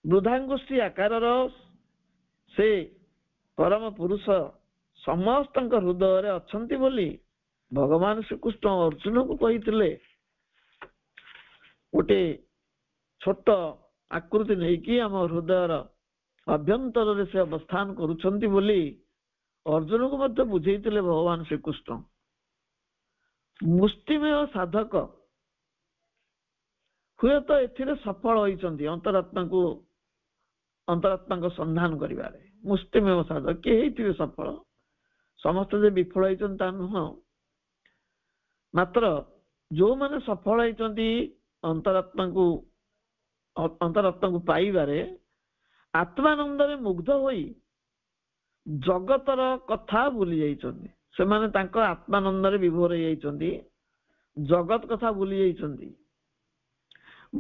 ବୃଦ୍ଧାଙ୍ଗୁଷ୍ଠୀ ଆକାରର ସେ ପରମ ପୁରୁଷ ସମସ୍ତଙ୍କ ହୃଦୟରେ ଅଛନ୍ତି ବୋଲି ଭଗବାନ ଶ୍ରୀକୃଷ୍ଣ ଅର୍ଜୁନକୁ କହିଥିଲେ। ଗୋଟେ ଛୋଟ ଆକୃତି ନେଇକି ଆମ ହୃଦୟର ଅଭ୍ୟନ୍ତରରେ ସେ ଅବସ୍ଥାନ କରୁଛନ୍ତି ବୋଲି ଅର୍ଜୁନକୁ ମଧ୍ୟ ବୁଝେଇଥିଲେ ଭଗବାନ ଶ୍ରୀକୃଷ୍ଣ। ମୁଷ୍ଟିମେୟ ସାଧକ ହୁଏତ ଏଥିରେ ସଫଳ ହୋଇଛନ୍ତି, ଅନ୍ତରାତ୍ମାଙ୍କ ସନ୍ଧାନ କରିବାରେ। ମୁଷ୍ଟିମେୟ ସାଧକ କିଏ ହେଇଥିବେ ସଫଳ, ସମସ୍ତେ ଯେ ବିଫଳ ହେଇଛନ୍ତି ତା ନୁହଁ। ମାତ୍ର ଯୋଉମାନେ ସଫଳ ହେଇଛନ୍ତି ଅନ୍ତରାତ୍ମାକୁ ପାଇବାରେ, ଆତ୍ମାନନ୍ଦରେ ମୁଗ୍ଧ ହୋଇ ଜଗତର କଥା ଭୁଲି ଯାଇଛନ୍ତି। ସେମାନେ ତାଙ୍କ ଆତ୍ମାନନ୍ଦରେ ବିଭୋର ହେଇଯାଇଛନ୍ତି, ଜଗତ କଥା ଭୁଲି ଯାଇଛନ୍ତି।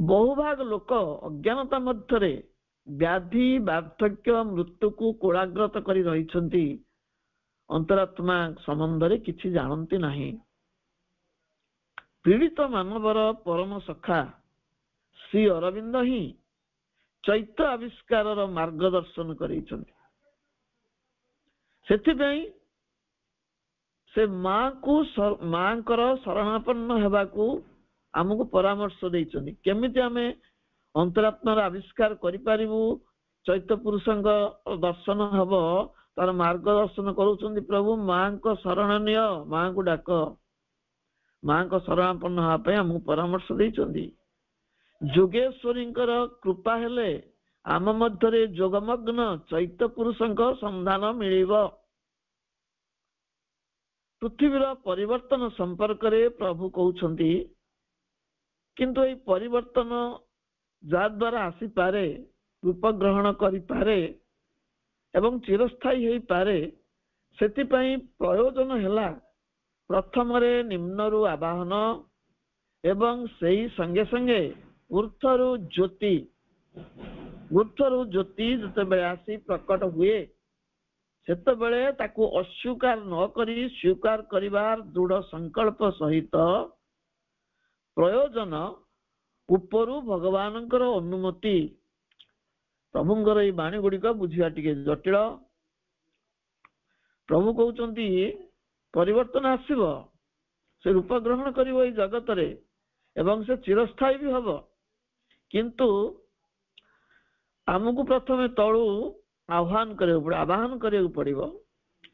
ବହୁଭାଗ ଲୋକ ଅଜ୍ଞାନତା ମଧ୍ୟରେ ବ୍ୟାଧି, ବାର୍ଦ୍ଧକ୍ୟ, ମୃତ୍ୟୁକୁ କୋଳାଗ୍ରତ କରି ରହିଛନ୍ତି, ଅନ୍ତରାତ୍ମା ସମ୍ବନ୍ଧରେ କିଛି ଜାଣନ୍ତି ନାହିଁ। ପୀଡ଼ିତ ମାନବର ପରମ ସଖା ଶ୍ରୀ ଅରବିନ୍ଦ ହିଁ ଚୈତ୍ୟ ଆବିଷ୍କାରର ମାର୍ଗଦର୍ଶନ କରେଇଛନ୍ତି। ସେଥିପାଇଁ ସେ ମାଙ୍କର ଶରଣାପନ୍ନ ହେବାକୁ ଆମକୁ ପରାମର୍ଶ ଦେଇଛନ୍ତି। କେମିତି ଆମେ अंतरात्मार आविष्कार करिपारिबु चैत्य पुरुषଙ୍କ दर्शन हब तार मार्गदर्शन करूछन्ति प्रभु मांको शरण निय मांको डाक मांको शरणापन्न हवा ପାଇଁ ଆମକୁ ପରାମର୍ଶ ଦେଇଛନ୍ତି। ଯୋଗେଶ୍ୱରୀଙ୍କର କୃପା ହେଲେ ଆମ ମଧ୍ୟରେ ଯୋଗମଗ୍ନ ଚୈତ୍ୟ ପୁରୁଷଙ୍କ ସନ୍ଧାନ ମିଳିବ। ପୃଥିବୀର ପରିବର୍ତ୍ତନ ସମ୍ପର୍କରେ ପ୍ରଭୁ କହୁଛନ୍ତି, କିନ୍ତୁ ଏହି ପରିବର୍ତ୍ତନ ଯାହା ଦ୍ୱାରା ଆସିପାରେ, ରୂପ ଗ୍ରହଣ କରିପାରେ ଏବଂ ଚିରସ୍ଥାୟୀ ହେଇପାରେ, ସେଥିପାଇଁ ପ୍ରୟୋଜନ ହେଲା ପ୍ରଥମରେ ନିମ୍ନରୁ ଆବାହନ ଏବଂ ସେହି ସଙ୍ଗେ ସଙ୍ଗେ ଊର୍ଦ୍ଧ୍ୱରୁ ଜ୍ୟୋତି ଯେତେବେଳେ ଆସି ପ୍ରକଟ ହୁଏ ସେତେବେଳେ ତାକୁ ଅସ୍ୱୀକାର ନ କରି ସ୍ୱୀକାର କରିବାର ଦୃଢ଼ ସଂକଳ୍ପ ସହିତ ପ୍ରୟୋଜନ ଉପରୁ ଭଗବାନଙ୍କର ଅନୁମତି। ପ୍ରଭୁଙ୍କର ଏଇ ବାଣୀ ଗୁଡ଼ିକ ବୁଝିବା ଟିକେ ଜଟିଳ। ପ୍ରଭୁ କହୁଛନ୍ତି ପରିବର୍ତ୍ତନ ଆସିବ, ସେ ରୂପ ଗ୍ରହଣ କରିବ ଏଇ ଜଗତରେ ଏବଂ ସେ ଚିରସ୍ଥାୟୀ ବି ହବ, କିନ୍ତୁ ଆମକୁ ପ୍ରଥମେ ତଳୁ ଆହ୍ୱାନ କରିବାକୁ ପଡିବ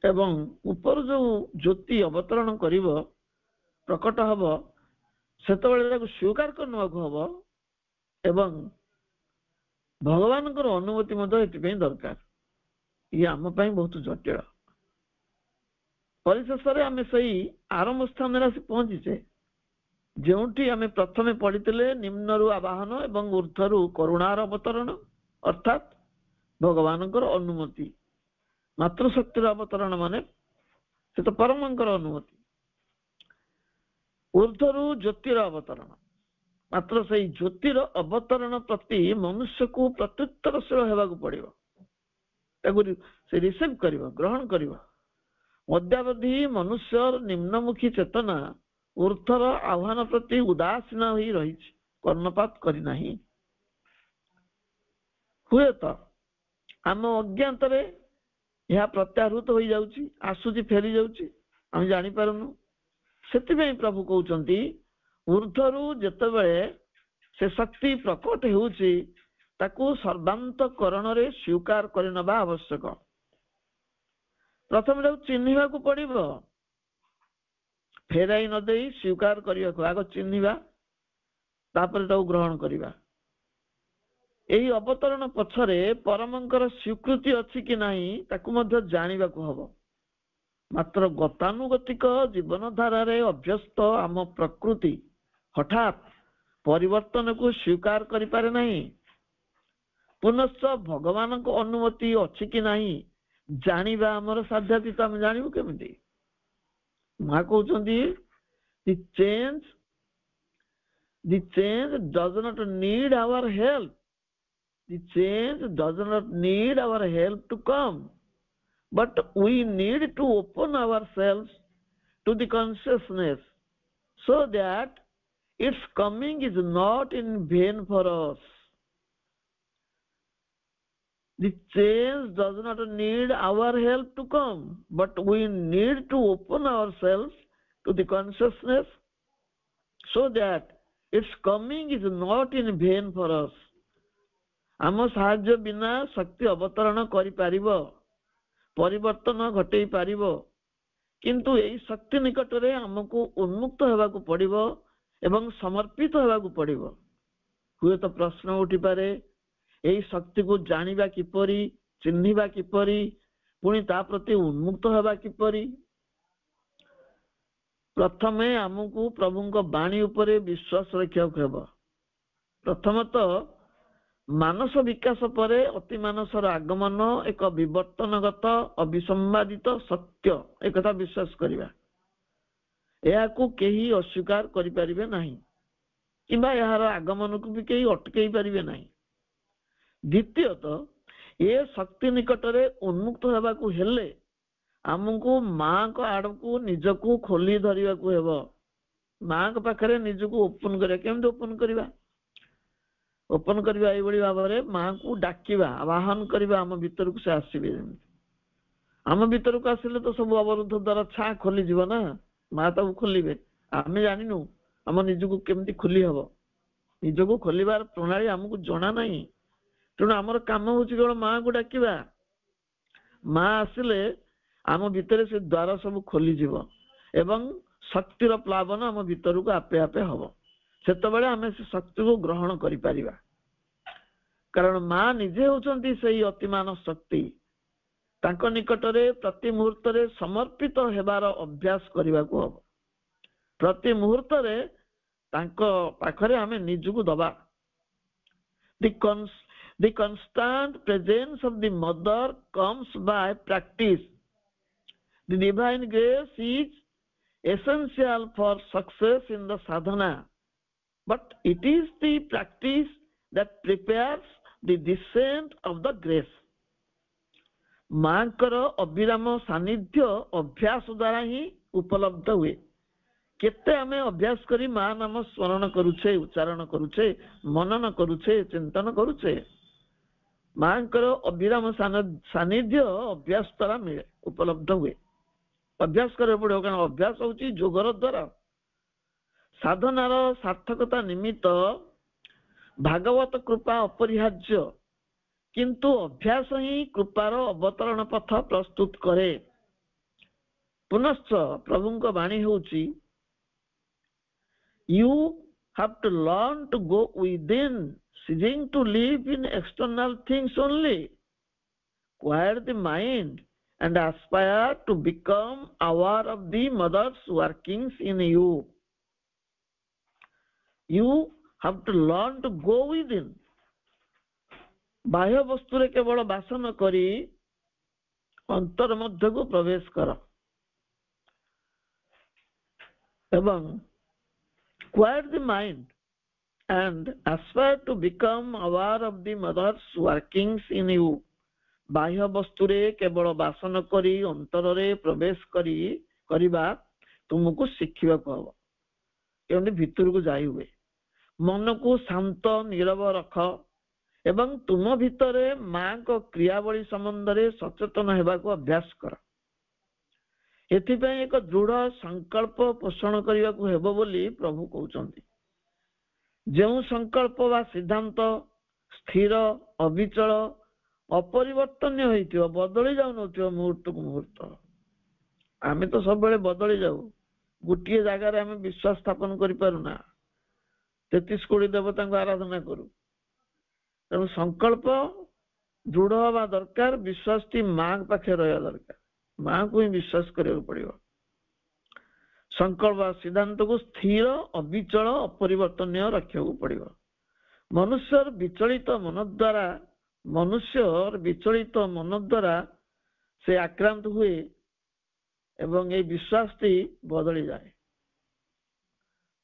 ଏବଂ ଉପରୁ ଯୋଉ ଜ୍ୟୋତି ଅବତରଣ କରିବ, ପ୍ରକଟ ହବ, ସେତେବେଳେ ତାକୁ ସ୍ୱୀକାର କରିନେବାକୁ ହବ ଏବଂ ଭଗବାନଙ୍କର ଅନୁମତି ମଧ୍ୟ ଏଥିପାଇଁ ଦରକାର। ଇଏ ଆମ ପାଇଁ ବହୁତ ଜଟିଳ। ପରିଶେଷରେ ଆମେ ସେଇ ଆରମ୍ଭ ସ୍ଥାନରେ ଆସି ପହଞ୍ଚିଛେ ଯେଉଁଠି ଆମେ ପ୍ରଥମେ ପଢିଥିଲେ ନିମ୍ନରୁ ଆବାହନ ଏବଂ ଊର୍ଦ୍ଧ୍ୱରୁ କରୁଣାର ଅବତରଣ, ଅର୍ଥାତ୍ ଭଗବାନଙ୍କର ଅନୁମତି। ମାତୃଶକ୍ତିର ଅବତରଣ ମାନେ ସେ ତ ପରମଙ୍କର ଅନୁମତି। ଊର୍ଦ୍ଧ୍ୱରୁ ଜ୍ୟୋତିର ଅବତରଣ, ମାତ୍ର ସେଇ ଜ୍ୟୋତିର ଅବତରଣ ପ୍ରତି ମନୁଷ୍ୟକୁ ପ୍ରତ୍ୟୁତ୍ତରଶୀଳ ହେବାକୁ ପଡିବ, ତାକୁ ସେ ରିସିଭ୍ କରିବ, ଗ୍ରହଣ କରିବ। ଅଦ୍ୟାବଧି ମନୁଷ୍ୟର ନିମ୍ନମୁଖୀ ଚେତନା ଊର୍ଦ୍ଧ୍ୱର ଆହ୍ୱାନ ପ୍ରତି ଉଦାସୀନ ହୋଇ ରହିଛି, କର୍ଣ୍ଣପାତ କରିନାହିଁ। ହୁଏତ ଆମ ଅଜ୍ଞାତରେ ଏହା ପ୍ରତ୍ୟାହୃତ ହୋଇଯାଉଛି, ଆସୁଛି, ଫେରି ଯାଉଛି, ଆମେ ଜାଣିପାରୁନୁ। ସେଥିପାଇଁ ପ୍ରଭୁ କହୁଛନ୍ତି ଊର୍ଦ୍ଧ୍ୱରୁ ଯେତେବେଳେ ସେ ଶକ୍ତି ପ୍ରକଟ ହେଉଛି ତାକୁ ସର୍ବାନ୍ତକରଣରେ ସ୍ୱୀକାର କରିନେବା ଆବଶ୍ୟକ। ପ୍ରଥମେ ତାକୁ ଚିହ୍ନିବାକୁ ପଡିବ, ଫେରାଇ ନ ଦେଇ ସ୍ୱୀକାର କରିବାକୁ। ଆଗ ଚିହ୍ନିବା, ତାପରେ ତାକୁ ଗ୍ରହଣ କରିବା। ଏହି ଅବତରଣ ପଛରେ ପରମଙ୍କର ସ୍ୱୀକୃତି ଅଛି କି ନାହିଁ ତାକୁ ମଧ୍ୟ ଜାଣିବାକୁ ହବ। ମାତ୍ର ଗତାନୁଗତିକ ଜୀବନଧାରାରେ ଅଭ୍ୟସ୍ତ ଆମ ପ୍ରକୃତି ହଠାତ୍ ପରିବର୍ତ୍ତନକୁ ସ୍ୱୀକାର କରିପାରେ ନାହିଁ। ପୁନଶ୍ଚ ଭଗବାନଙ୍କ ଅନୁମତି ଅଛି କି ନାହିଁ ଜାଣିବା ଆମର ସାଧ୍ୟାତୀତ। ଆମେ ଜାଣିବୁ କେମିତି? ମା କହୁଛନ୍ତି the change does not need our help. The change does not need our help to come, but we need to open ourselves to the consciousness so that its coming is not in vain for us. The change does not need our help to come, but we need to open ourselves to the consciousness so that its coming is not in vain for us. ଆମ ସାହାଯ୍ୟ ବିନା ଶକ୍ତି ଅବତରଣ କରିପାରିବ, ପରିବର୍ତ୍ତନ ଘଟେଇ ପାରିବ, କିନ୍ତୁ ଏହି ଶକ୍ତି ନିକଟରେ ଆମକୁ ଉନ୍ମୁକ୍ତ ହେବାକୁ ପଡିବ ଏବଂ ସମର୍ପିତ ହେବାକୁ ପଡିବ। ହୁଏତ ପ୍ରଶ୍ନ ଉଠିପାରେ, ଏହି ଶକ୍ତିକୁ ଜାଣିବା କିପରି, ଚିହ୍ନିବା କିପରି, ପୁଣି ତା ପ୍ରତି ଉନ୍ମୁକ୍ତ ହେବା କିପରି? ପ୍ରଥମେ ଆମକୁ ପ୍ରଭୁଙ୍କ ବାଣୀ ଉପରେ ବିଶ୍ୱାସ ରଖିବାକୁ ହେବ। ପ୍ରଥମତଃ ମାନସ ବିକାଶ ପରେ ଅତି ମାନସର ଆଗମନ ଏକ ବିବର୍ତ୍ତନଗତ ଅବିସମ୍ବାଦିତ ସତ୍ୟ, ଏକଥା ବିଶ୍ୱାସ କରିବା। ଏହାକୁ କେହି ଅସ୍ୱୀକାର କରିପାରିବେ ନାହିଁ କିମ୍ବା ଏହାର ଆଗମନକୁ ବି କେହି ଅଟକେଇ ପାରିବେ ନାହିଁ। ଦ୍ୱିତୀୟତଃ ଏ ଶକ୍ତି ନିକଟରେ ଉନ୍ମୁକ୍ତ ହେବାକୁ ହେଲେ ଆମକୁ ମାଙ୍କ ଆଡକୁ ନିଜକୁ ଖୋଲି ଧରିବାକୁ ହେବ। ମାଙ୍କ ପାଖରେ ନିଜକୁ ଓପନ କରିବା। କେମିତି ଓପନ କରିବା? ଓପନ କରିବା ଏଇଭଳି ଭାବରେ ମାଙ୍କୁ ଡାକିବା, ଆବାହନ କରିବା, ଆମ ଭିତରକୁ ସେ ଆସିବେ। ଯେମିତି ଆମ ଭିତରକୁ ଆସିଲେ ତ ସବୁ ଅବରୋଧ ଦ୍ୱାରା ଛାଁ ଖୋଲିଯିବ ନା, ମା ତାକୁ ଖୋଲିବେ। ଆମେ ଜାଣିନୁ ଆମ ନିଜକୁ କେମିତି ଖୋଲି ହବ। ନିଜକୁ ଖୋଲିବାର ପ୍ରଣାଳୀ ଆମକୁ ଜଣା ନାହିଁ। ତେଣୁ ଆମର କାମ ହଉଛି କେବଳ ମାଙ୍କୁ ଡାକିବା। ମା ଆସିଲେ ଆମ ଭିତରେ ସେ ଦ୍ୱାର ସବୁ ଖୋଲିଯିବ ଏବଂ ଶକ୍ତିର ପ୍ଲାବନ ଆମ ଭିତରକୁ ଆପେ ଆପେ ହବ। ସେତେବେଳେ ଆମେ ସେ ଶକ୍ତିକୁ ଗ୍ରହଣ କରିପାରିବା। କାରଣ ମା ନିଜେ ହଉଛନ୍ତି ସେଇ ଅତିମାନ ଶକ୍ତି। ତାଙ୍କ ନିକଟରେ ପ୍ରତି ମୁହୂର୍ତ୍ତରେ ସମର୍ପିତ ହେବାର ଅଭ୍ୟାସ କରିବାକୁ ହବ। ପ୍ରତି ମୁହୂର୍ତ୍ତରେ ତାଙ୍କ ପାଖରେ ଆମେ ନିଜକୁ ଦବା। The constant presence of the mother comes by practice. The divine grace is essential for success in the sadhana, but it is the practice that prepares the descent of the grace. ମାଙ୍କର ଅବିରାମ ସାନ୍ନିଧ୍ୟ ଅଭ୍ୟାସ ଦ୍ୱାରା ହିଁ ଉପଲବ୍ଧ ହୁଏ। କେତେ ଆମେ ଅଭ୍ୟାସ କରି ମା ନାମ ସ୍ମରଣ କରୁଛେ, ଉଚ୍ଚାରଣ କରୁଛେ, ମନନ କରୁଛେ, ଚିନ୍ତନ କରୁଛେ। ମାଙ୍କର ଅବିରାମ ସାନ୍ନିଧ୍ୟ ଅଭ୍ୟାସ ଦ୍ୱାରା ମିଳେ, ଉପଲବ୍ଧ ହୁଏ। ଅଭ୍ୟାସ କରିବାକୁ ପଡିବ, କାରଣ ଅଭ୍ୟାସ ହଉଛି ଯୋଗର ଦ୍ୱାର। ସାଧନାର ସାର୍ଥକତା ନିମିତ୍ତ ଭାଗବତ କୃପା ଅପରିହାର୍ଯ୍ୟ, କିନ୍ତୁ ଅଭ୍ୟାସ ହିଁ କୃପାର ଅବତରଣ ପଥ ପ୍ରସ୍ତୁତ କରେ। ପୁନଶ୍ଚ ପ୍ରଭୁଙ୍କ ବାଣୀ ହେଉଛି, you have to learn to go within, ceasing to live in external things only. Quiet the mind and aspire to become aware of the mother's workings in you. You have to learn to go within. ବାହ୍ୟ ବସ୍ତୁରେ କେବଳ ବାସ ନ କରି ଅନ୍ତର ମଧ୍ୟକୁ ପ୍ରବେଶ କର ଏବଂ quiet the mind and aspire to become aware of the mother's workings in you. ବାହ୍ୟ ବସ୍ତୁରେ କେବଳ ବାସ ନ କରି ଅନ୍ତରରେ ପ୍ରବେଶ କରିବା ତୁମକୁ ଶିଖିବାକୁ ହବ, କେମିତି ଭିତରକୁ ଯାଇ ହୁଏ। ମନକୁ ଶାନ୍ତ ନୀରବ ରଖ ଏବଂ ତୁମ ଭିତରେ ମାଙ୍କ କ୍ରିୟାବଳୀ ସମ୍ବନ୍ଧରେ ସଚେତନ ହେବାକୁ ଅଭ୍ୟାସ କର। ଏଥିପାଇଁ ଏକ ଦୃଢ ସଂକଳ୍ପ ପୋଷଣ କରିବାକୁ ହେବ ବୋଲି ପ୍ରଭୁ କହୁଛନ୍ତି। ଯେଉଁ ସଂକଳ୍ପ ବା ସିଦ୍ଧାନ୍ତ ସ୍ଥିର, ଅବିଚଳ, ଅପରିବର୍ତ୍ତନୀୟ ହେଇଥିବ, ବଦଳି ଯାଉନଥିବ ମୁହୂର୍ତ୍ତକୁ ମୁହୂର୍ତ୍ତ। ଆମେ ତ ସବୁବେଳେ ବଦଳି ଯାଉ, ଗୋଟିଏ ଜାଗାରେ ଆମେ ବିଶ୍ୱାସ ସ୍ଥାପନ କରିପାରୁନା, 33 କୋଟି ଦେବତାଙ୍କୁ ଆରାଧନା କରୁ। ତେଣୁ ସଂକଳ୍ପ ଦୃଢ ହେବା ଦରକାର, ବିଶ୍ୱାସଟି ମାଙ୍କ ପାଖରେ ରହିବା ଦରକାର। ମାଙ୍କୁ ହିଁ ବିଶ୍ୱାସ କରିବାକୁ ପଡିବ। ସଂକଳ୍ପ ସିଦ୍ଧାନ୍ତକୁ ସ୍ଥିର, ଅବିଚଳ, ଅପରିବର୍ତ୍ତନୀୟ ରଖିବାକୁ ପଡିବ। ମନୁଷ୍ୟର ବିଚଳିତ ମନ ଦ୍ୱାରା ସେ ଆକ୍ରାନ୍ତ ହୁଏ ଏବଂ এই ବିଶ୍ୱାସଟି ବଦଳିଯାଏ।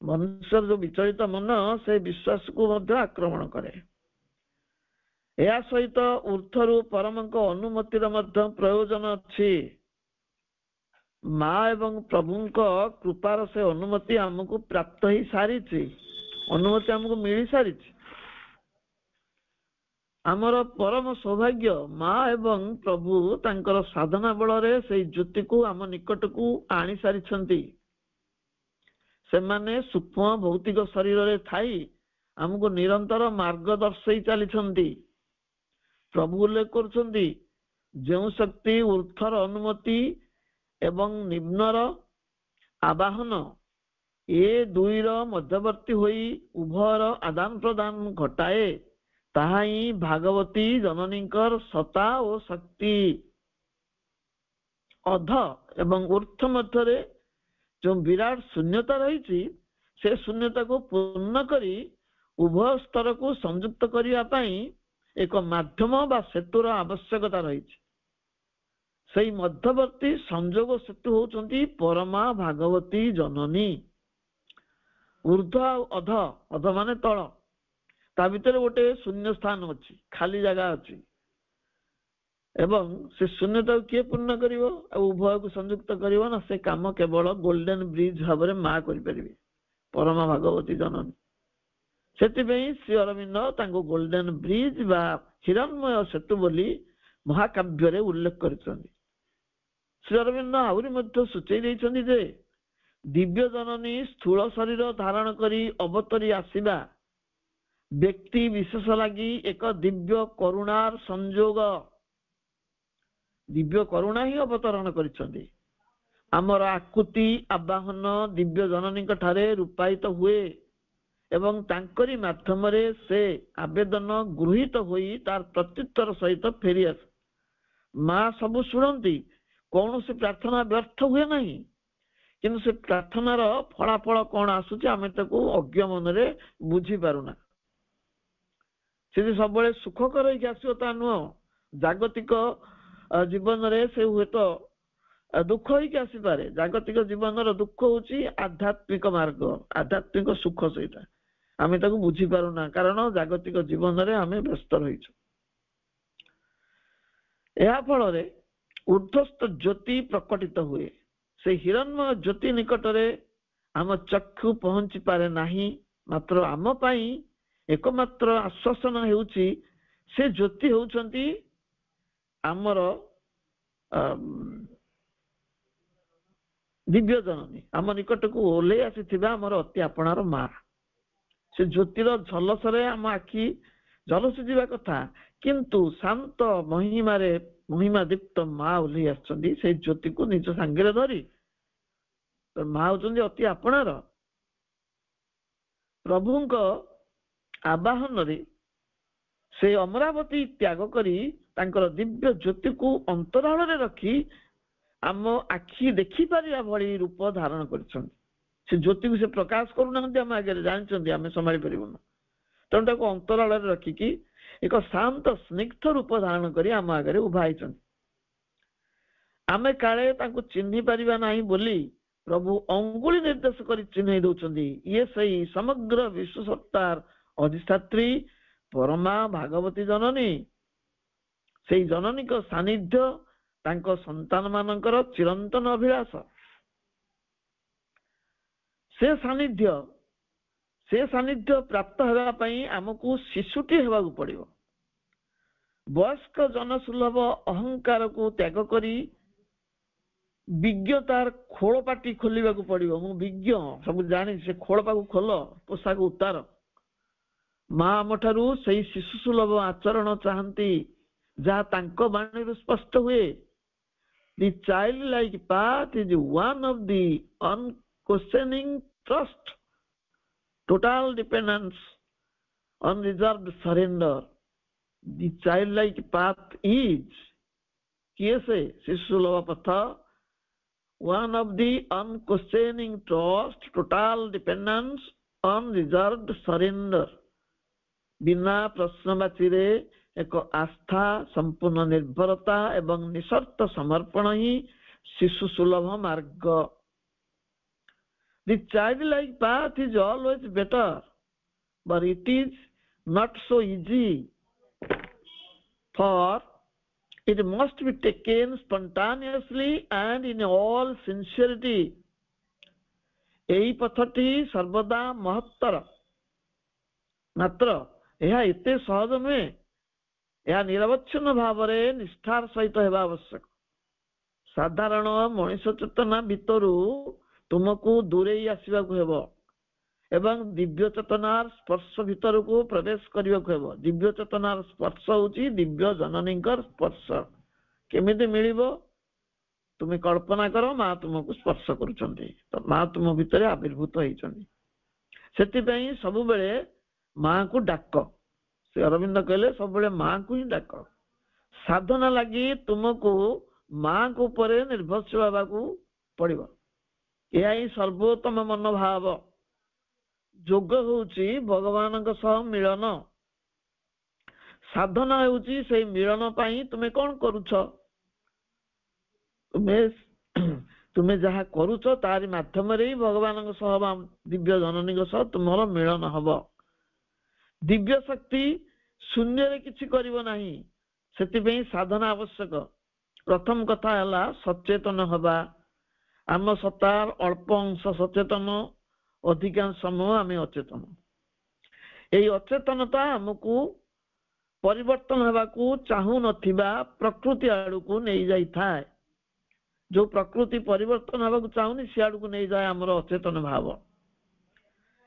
ମନୁଷ୍ୟର ଯୋଉ ବିଚଳିତ ମନ, ସେ ବିଶ୍ୱାସକୁ ମଧ୍ୟ ଆକ୍ରମଣ କରେ। ଏହା ସହିତ ଉର୍ଦ୍ଧ୍ୱରୁ ପରମଙ୍କ ଅନୁମତିର ମଧ୍ୟ ପ୍ରୟୋଜନ ଅଛି। ମା ଏବଂ ପ୍ରଭୁଙ୍କ କୃପାର ସେ ଅନୁମତି ଆମକୁ ପ୍ରାପ୍ତ ହେଇ ସାରିଛି, ଅନୁମତି ଆମକୁ ମିଳି ସାରିଛି। ଆମର ପରମ ସୌଭାଗ୍ୟ, ମା ଏବଂ ପ୍ରଭୁ ତାଙ୍କର ସାଧନା ବଳରେ ସେଇ ଜ୍ୟୋତିକୁ ଆମ ନିକଟକୁ ଆଣି ସାରିଛନ୍ତି। ସେମାନେ ସୂକ୍ଷ୍ମ ଭୌତିକ ଶରୀରରେ ଥାଇ ଆମକୁ ନିରନ୍ତର ମାର୍ଗ ଦର୍ଶାଇ ଚାଲିଛନ୍ତି। ପ୍ରଭୁ ଉଲ୍ଲେଖ କରୁଛନ୍ତି, ଯେଉଁ ଶକ୍ତି ଉର୍ଦ୍ଧ୍ୱର ଅନୁମତି ଏବଂ ନିମ୍ନର ଆବାହନ ଏ ଦୁଇର ମଧ୍ୟବର୍ତ୍ତୀ ହୋଇ ଉଭୟର ଆଦାନ ପ୍ରଦାନ ଘଟାଏ, ତାହା ହିଁ ଭାଗବତୀ ଜନନୀଙ୍କର ସତ୍ତା ଓ ଶକ୍ତି। ଅଧ ଏବଂ ଉର୍ଦ୍ଧ୍ୱ ମଧ୍ୟରେ ଯେଉଁ ବିରାଟ ଶୂନ୍ୟତା ରହିଛି, ସେ ଶୂନ୍ୟତାକୁ ପୂର୍ଣ୍ଣ କରି ଉଭୟ ସ୍ତରକୁ ସଂଯୁକ୍ତ କରିବା ପାଇଁ ଏକ ମାଧ୍ୟମ ବା ସେତୁର ଆବଶ୍ୟକତା ରହିଛି। ସେଇ ମଧ୍ୟବର୍ତ୍ତୀ ସଂଯୋଗ ସେତୁ ହେଉଛନ୍ତି ପରମା ଭାଗବତୀ ଜନନୀ। ଉର୍ଦ୍ଧ୍ୱ ଆଉ ଅଧ, ଅଧ ମାନେ ତଳ, ତା ଭିତରେ ଗୋଟେ ଶୂନ୍ୟ ସ୍ଥାନ ଅଛି, ଖାଲି ଜାଗା ଅଛି ଏବଂ ସେ ଶୂନ୍ୟତାକୁ କିଏ ପୂର୍ଣ୍ଣ କରିବ ଆଉ ଉଭୟକୁ ସଂଯୁକ୍ତ କରିବ ନା? ସେ କାମ କେବଳ ଗୋଲ୍ଡେନ ବ୍ରିଜ ଭାବରେ ମା କରିପାରିବେ, ପରମା ଭାଗବତୀ ଜନନୀ। ସେଥିପାଇଁ ଶ୍ରୀ ଅରବିନ୍ଦ ତାଙ୍କୁ ଗୋଲ୍ଡେନ ବ୍ରିଜ ବା ହିରଣ୍ମୟ ସେତୁ ବୋଲି ମହାକାବ୍ୟରେ ଉଲ୍ଲେଖ କରିଛନ୍ତି। ଶ୍ରୀ ଅରବିନ୍ଦ ଆହୁରି ମଧ୍ୟ ସୂଚାଇ ଦେଇଛନ୍ତି ଯେ ଦିବ୍ୟ ଜନନୀ ସ୍ଥୂଳ ଶରୀର ଧାରଣ କରି ଅବତରି ଆସିବା ବ୍ୟକ୍ତି ବିଶେଷ ଲାଗି ଏକ ଦିବ୍ୟ କରୁଣାର ସଂଯୋଗ, ଦିବ୍ୟ କରୁଣା ହିଁ ଅବତରଣ କରିଛନ୍ତି। ଆମର ଆକୁତି ଆବାହନ ଦିବ୍ୟ ଜନନୀଙ୍କ ଠାରେ ରୂପାୟିତ ହୁଏ ଏବଂ ତାଙ୍କରି ମାଧ୍ୟମରେ ସେ ଆବେଦନ ଗୃହୀତ ହୋଇ ତାର ପ୍ରତ୍ୟୁତ୍ତର ସହିତ ଫେରିଆସେ। ମା ସବୁ ଶୁଣନ୍ତି, କୌଣସି ପ୍ରାର୍ଥନା ବ୍ୟର୍ଥ ହୁଏ ନାହିଁ, କିନ୍ତୁ ସେ ପ୍ରାର୍ଥନାର ଫଳାଫଳ କଣ ଆସୁଛି ଆମେ ତାକୁ ଅଜ୍ଞ ମନରେ ବୁଝିପାରୁନା। ସେ ଯେ ସବୁବେଳେ ସୁଖକର ହେଇକି ଆସିବ ତା ନୁହଁ। ଜାଗତିକ ଜୀବନରେ ସେ ହୁଏତ ଦୁଃଖ ହେଇକି ଆସିପାରେ। ଜାଗତିକ ଜୀବନର ଦୁଃଖ ହଉଛି ଆଧ୍ୟାତ୍ମିକ ମାର୍ଗ, ଆଧ୍ୟାତ୍ମିକ ସୁଖ। ସେଇଟା ଆମେ ତାକୁ ବୁଝିପାରୁନା, କାରଣ ଜାଗତିକ ଜୀବନରେ ଆମେ ବ୍ୟସ୍ତ ରହିଛୁ। ଏହା ଫଳରେ ଉର୍ଦ୍ଧ୍ୱସ୍ଥ ଜ୍ୟୋତି ପ୍ରକଟିତ ହୁଏ। ସେ ହିରଣ୍ମୟ ଜ୍ୟୋତି ନିକଟରେ ଆମ ଚକ୍ଷୁ ପହଞ୍ଚି ପାରେ ନାହିଁ, ମାତ୍ର ଆମ ପାଇଁ ଏକମାତ୍ର ଆଶ୍ୱାସନା ହେଉଛି ସେ ଜ୍ୟୋତି ହେଉଛନ୍ତି ଆମର ଦିବ୍ୟ ଜନନୀ, ଆମ ନିକଟକୁ ଓହ୍ଲେଇ ଆସିଥିବା ଆମର ଅତି ଆପଣାର ମା। ସେ ଜ୍ୟୋତିର ଝଲସରେ ଆମ ଆଖି ଝଲସି ଯିବା କଥା, କିନ୍ତୁ ଶାନ୍ତ ମହିମାରେ ମହିମା ଦୀପ୍ତ ମା ଓହ୍ଲେଇ ଆସିଛନ୍ତି ସେଇ ଜ୍ୟୋତିକୁ ନିଜ ସାଙ୍ଗରେ ଧରି। ମା ହଉଛନ୍ତି ଅତି ଆପଣାର। ପ୍ରଭୁଙ୍କ ଆବାହନରେ ସେ ଅମରାବତୀ ତ୍ୟାଗ କରି ତାଙ୍କର ଦିବ୍ୟ ଜ୍ୟୋତିକୁ ଅନ୍ତରାଳରେ ରଖି ଆମ ଆଖି ଦେଖିପାରିବା ଭଳି ରୂପ ଧାରଣ କରିଛନ୍ତି। ସେ ଜ୍ୟୋତିକୁ ସେ ପ୍ରକାଶ କରୁନାହାନ୍ତି ଆମ ଆଗରେ, ଜାଣିଛନ୍ତି ଆମେ ସମ୍ଭାଳି ପାରିବୁନୁ, ତେଣୁ ତାକୁ ଅନ୍ତରାଳରେ ରଖିକି ଏକ ଶାନ୍ତ ସ୍ନିଗ୍ଧ ରୂପ ଧାରଣ କରି ଆମ ଆଗରେ ଉଭା ହେଇଛନ୍ତି। ଆମେ କାଳେ ତାଙ୍କୁ ଚିହ୍ନି ପାରିବା ନାହିଁ ବୋଲି ପ୍ରଭୁ ଅଙ୍ଗୁଳି ନିର୍ଦ୍ଦେଶ କରି ଚିହ୍ନେଇ ଦଉଛନ୍ତି। ଇଏ ସେଇ ସମଗ୍ର ବିଶ୍ୱ ସତ୍ତାର ଅଧିଷ୍ଠାତ୍ରୀ ପରମା ଭାଗବତୀ ଜନନୀ। ସେଇ ଜନନୀଙ୍କ ସାନ୍ନିଧ୍ୟ ତାଙ୍କ ସନ୍ତାନ ମାନଙ୍କର ଚିରନ୍ତନ ଅଭିଳାଷ। ସେ ସାନ୍ନିଧ୍ୟ ପ୍ରାପ୍ତ ହେବା ପାଇଁ ଆମକୁ ଶିଶୁଟି ହେବାକୁ ପଡିବ। ବୟସ୍କ ଜନସୁଲଭ ଅହଙ୍କାରକୁ ତ୍ୟାଗ କରି ବିଜ୍ଞତାର ଖୋଳପାଟି ଖୋଲିବାକୁ ପଡିବ। ମୁଁ ବିଜ୍ଞ, ସବୁ ଜାଣିଛି, ସେ ଖୋଳପାକୁ ଖୋଲ, ପୋଷାକ ଉତାର। ମା ଆମଠାରୁ ସେଇ ଶିଶୁ ସୁଲଭ ଆଚରଣ ଚାହାନ୍ତି, ଯାହା ତାଙ୍କ ବାଣୀରୁ ସ୍ପଷ୍ଟ ହୁଏ। The childlike path is one of the unquestioning trust, total dependence, unreserved surrender. The childlike path is, किए से शिशु सुलभ पथ, one of the unquestioning trust, total dependence, unreserved surrender. बिना प्रश्नवाचीरे एक आस्था, संपूर्ण निर्भरता एवं निशर्त समर्पण ही शिशु सुलभ मार्ग। The childlike path is always better, but it is not so easy, for it must be taken spontaneously and in all sincerity. एही पथटी सर्वदा महत्तर, मात्र यह एते सहज नुहे। यह निरवच्छिन्न भावरे निष्ठार सहित हेबा आवश्यक। साधारण मनुष्य चेतना भितरु तुमको दूरेई आसिबाकु हेबो एवं दिव्य चेतनार स्पर्श भितरकू प्रवेश करिबाकु हेबो। दिव्य चेतनार स्पर्श होची दिव्य जननींकर स्पर्श। केमिति मिलिबो? तुम कल्पना करो, माँ तुमको स्पर्श करुछंती, तो माँ तुम भितर आविर्भूत होइछंती। सेतिपई सबुबेले माँ को डाक। से अरविंद कहले सबुबेले माँ को ही डाक। साधना लगी तुमको माँ को ऊपर निर्भरशील होबाकू पड़िबो। यह ही सर्वोत्तम मनोभाव। जोग होउची भगवानक सह मिलन। साधना होउची से मिलन पई तुमे कोन करूछ? तुम्हें जहाँ करुच तारी माध्यम भगवान सह दिव्य जननी सह तुम्हारा मिलन हम। दिव्य शक्ति शून्य किसी करिबो नाही, सेतिपई साधना आवश्यक। प्रथम कथा है सचेतन हवा। आम सत्तार अल्प अंश सचेतन, अधिकांश समय आम अचेतन। यही अचेतनता आमको परिवर्तन होगाकू चाहू नथिबा प्रकृति आड़कू नहीं जाई थाए। जो प्रकृति परिवर्तन होगा चाहूनी सियाड़ को नहीं जाए आमर अचेतन भाव।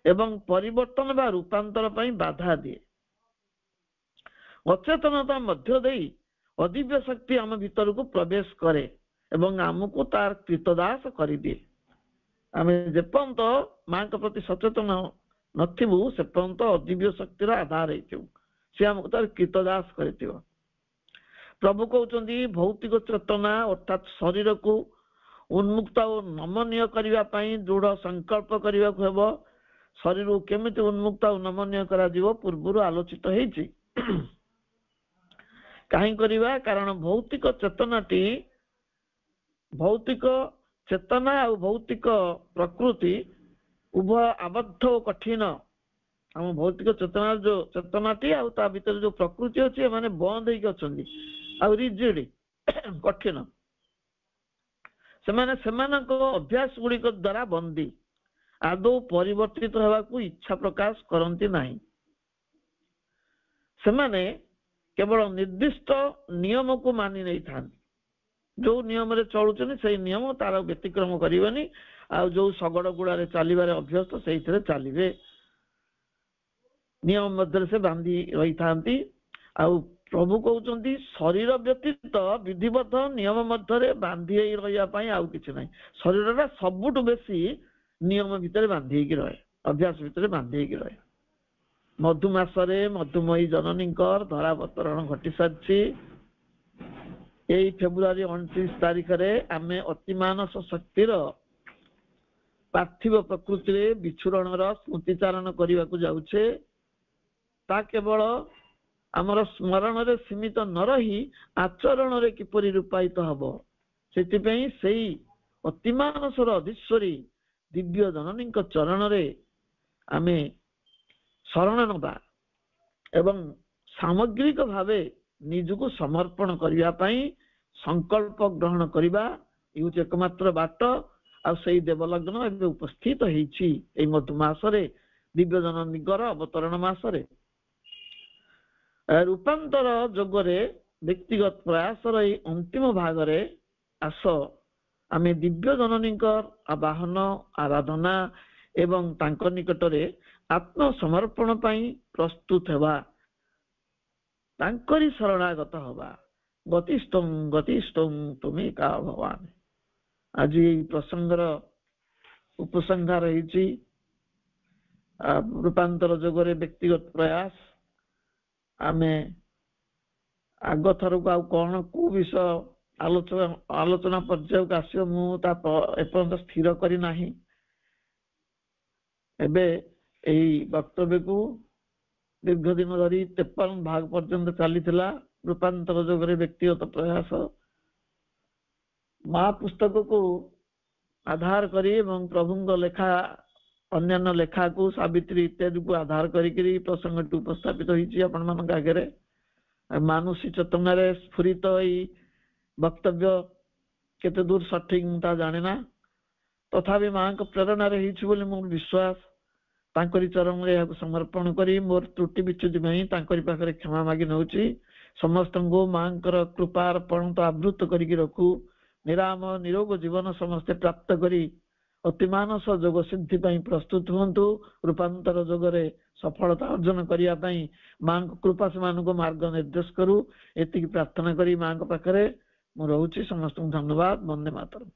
ଏବଂ ପରିବର୍ତ୍ତନ ବା ରୂପାନ୍ତର ପାଇଁ ବାଧା ଦିଏ। ଅଚେତନତା ମଧ୍ୟ ଦେଇ ଅଦିବ୍ୟ ଶକ୍ତି ଆମ ଭିତରକୁ ପ୍ରବେଶ କରେ ଏବଂ ଆମକୁ ତାର କ୍ରୀତଦାସ କରିଦିଏ। ଆମେ ଯେପର୍ଯ୍ୟନ୍ତ ମାଙ୍କ ପ୍ରତି ସଚେତନ ନଥିବୁ ସେ ପର୍ଯ୍ୟନ୍ତ ଅଦିବ୍ୟ ଶକ୍ତିର ଆଧାର ହେଇଥିବୁ, ସେ ଆମକୁ ତାର କ୍ରୀତଦାସ କରିଥିବ। ପ୍ରଭୁ କହୁଛନ୍ତି ଭୌତିକ ଚେତନା ଅର୍ଥାତ୍ ଶରୀରକୁ ଉନ୍ମୁକ୍ତ ଓ ନମନୀୟ କରିବା ପାଇଁ ଦୃଢ ସଂକଳ୍ପ କରିବାକୁ ହେବ। ଶରୀରକୁ କେମିତି ଉନ୍ମୁକ୍ତ ଓ ନମନୀୟ କରାଯିବ ପୂର୍ବରୁ ଆଲୋଚିତ ହେଇଛି। କାହିଁ କରିବା? କାରଣ ଭୌତିକ ଚେତନା ଆଉ ଭୌତିକ ପ୍ରକୃତି ଉଭୟ ଆବଦ୍ଧ ଓ କଠିନ। ଆମ ଭୌତିକ ଚେତନାଟି ଆଉ ତା ଭିତରେ ଯୋଉ ପ୍ରକୃତି ଅଛି ଏମାନେ ବନ୍ଦ ହେଇକି ଅଛନ୍ତି, ଆଉ ରିଜିଡ୍ କଠିନ। ସେମାନେ ସେମାନଙ୍କ ଅଭ୍ୟାସ ଗୁଡିକ ଦ୍ୱାରା ବନ୍ଦୀ, ଆଦୌ ପରିବର୍ତ୍ତିତ ହେବାକୁ ଇଚ୍ଛା ପ୍ରକାଶ କରନ୍ତି ନାହିଁ। ସେମାନେ କେବଳ ନିର୍ଦ୍ଦିଷ୍ଟ ନିୟମକୁ ମାନି ନେଇଥାନ୍ତି। ଯୋଉ ନିୟମରେ ଚଳୁଛନ୍ତି ସେଇ ନିୟମ, ତାର ବ୍ୟତିକ୍ରମ କରିବେନି। ଆଉ ଯୋଉ ଶଗଡ଼ ଗୁଡାରେ ଚାଲିବାରେ ଅଭ୍ୟସ୍ତ ସେଇଥିରେ ଚାଲିବେ, ନିୟମ ମଧ୍ୟରେ ସେ ବାନ୍ଧି ରହିଥାନ୍ତି। ଆଉ ପ୍ରଭୁ କହୁଛନ୍ତି ଶରୀର ବ୍ୟତୀତ ବିଧିବଦ୍ଧ ନିୟମ ମଧ୍ୟରେ ବାନ୍ଧି ହେଇ ରହିବା ପାଇଁ ଆଉ କିଛି ନାହିଁ। ଶରୀରଟା ସବୁଠୁ ବେଶୀ ନିୟମ ଭିତରେ ବାନ୍ଧି ହେଇକି ରହେ, ଅଭ୍ୟାସ ଭିତରେ ବାନ୍ଧି ହେଇକି ରହେ। ମଧୁମାସରେ ମଧୁମୟୀ ଜନନୀଙ୍କର ଧରାବତରଣ ଘଟି ସାରିଛି। ଏଇ ଫେବୃଆରୀ 29 ତାରିଖରେ ଆମେ ଅତିମାନସ ଶକ୍ତିର ପାର୍ଥିବ ପ୍ରକୃତିରେ ବିଛୁରଣର ସ୍ମୃତିଚାରଣ କରିବାକୁ ଯାଉଛେ। ତା କେବଳ ଆମର ସ୍ମରଣରେ ସୀମିତ ନ ରହି ଆଚରଣରେ କିପରି ରୂପାୟିତ ହବ, ସେଥିପାଇଁ ସେଇ ଅତିମାନସର ଅଧୀଶ୍ୱରୀ ଦିବ୍ୟ ଜନନୀଙ୍କ ଚରଣରେ ଆମେ ଶରଣ ନେବା ଏବଂ ସାମଗ୍ରିକ ଭାବେ ନିଜକୁ ସମର୍ପଣ କରିବା ପାଇଁ ସଂକଳ୍ପ ଗ୍ରହଣ କରିବା ହେଉଛି ଏକମାତ୍ର ବାଟ। ଆଉ ସେଇ ଦେବଲଗ୍ନ ଏବେ ଉପସ୍ଥିତ ହେଇଛି ଏଇ ମଧୁମାସରେ, ଦିବ୍ୟ ଜନନୀଙ୍କର ଅବତରଣ ମାସରେ। ରୂପାନ୍ତର ଯୋଗରେ ବ୍ୟକ୍ତିଗତ ପ୍ରୟାସର ଏଇ ଅନ୍ତିମ ଭାଗରେ ଆସ ଆମେ ଦିବ୍ୟ ଜନନୀଙ୍କର ଆବାହନ, ଆରାଧନା ଏବଂ ତାଙ୍କ ନିକଟରେ ଆତ୍ମସମର୍ପଣ ପାଇଁ ପ୍ରସ୍ତୁତ ହେବା, ତାଙ୍କରି ଶରଣାଗତ ହବା। ଗତିଷ୍ଠଂ ଗତିଷ୍ଠଂ ତୁମେ କା ଭଗବାନ। ଆଜି ଏଇ ପ୍ରସଙ୍ଗର ଉପସଂହାର ହେଇଛି ରୂପାନ୍ତର ଯୋଗରେ ବ୍ୟକ୍ତିଗତ ପ୍ରୟାସ। ଆମେ ଆଗ ଥରକୁ ଆଉ କଣ କୋଉ ବିଷୟ ଆଲୋଚନା ପର୍ଯ୍ୟାୟକୁ ଆସିବ ମୁଁ ତା ଏପର୍ଯ୍ୟନ୍ତ ସ୍ଥିର କରି ନାହିଁ। ଏବେ ଏଇ ବକ୍ତବ୍ୟକୁ ଦୀର୍ଘ ଦିନ ଧରି 53 ଭାଗ ପର୍ଯ୍ୟନ୍ତ ଚାଲିଥିଲା ରୂପାନ୍ତର ଯୋଗରେ ବ୍ୟକ୍ତିଗତ ପ୍ରୟାସ। ମହାପୁସ୍ତକକୁ ଆଧାର କରି ଏବଂ ପ୍ରଭୁଙ୍କ ଲେଖା, ଅନ୍ୟାନ୍ୟ ଲେଖାକୁ, ସାବିତ୍ରୀ ଇତ୍ୟାଦିକୁ ଆଧାର କରିକିରି ପ୍ରସଙ୍ଗଟି ଉପସ୍ଥାପିତ ହେଇଛି ଆପଣମାନଙ୍କ ଆଗରେ। ମାନୁଷୀ ଚେତନାରେ ସ୍ଫୁରିତ ଏଇ ବକ୍ତବ୍ୟ କେତେ ଦୂର ସଠିକ ମୁଁ ତା ଜାଣେ ନା, ତଥାପି ମାଙ୍କ ପ୍ରେରଣାରେ ହେଇଛି ବୋଲି ମୋର ବିଶ୍ୱାସ। ତାଙ୍କରି ଚରଣରେ ଏହାକୁ ସମର୍ପଣ କରି ମୋର ତ୍ରୁଟି ବିଚ୍ୟୁତି ପାଇଁ ତାଙ୍କରି ପାଖରେ କ୍ଷମା ମାଗି ନେଉଛି। ସମସ୍ତଙ୍କୁ ମାଙ୍କର କୃପାର ପଣତ ଆବୃତ କରିକି ରଖୁ। ନିରାମ ନିରୋଗ ଜୀବନ ସମସ୍ତେ ପ୍ରାପ୍ତ କରି ଅତିମାନସ ଯୋଗ ସିଦ୍ଧି ପାଇଁ ପ୍ରସ୍ତୁତ ହୁଅନ୍ତୁ। ରୂପାନ୍ତର ଯୋଗରେ ସଫଳତା ଅର୍ଜନ କରିବା ପାଇଁ ମାଙ୍କ କୃପା ସେମାନଙ୍କୁ ମାର୍ଗ ନିର୍ଦ୍ଦେଶ କରୁ। ଏତିକି ପ୍ରାର୍ଥନା କରି ମାଙ୍କ ପାଖରେ ମୁଁ ରହୁଛି। ସମସ୍ତଙ୍କୁ ଧନ୍ୟବାଦ। ବନ୍ଦେ ମାତରମ୍।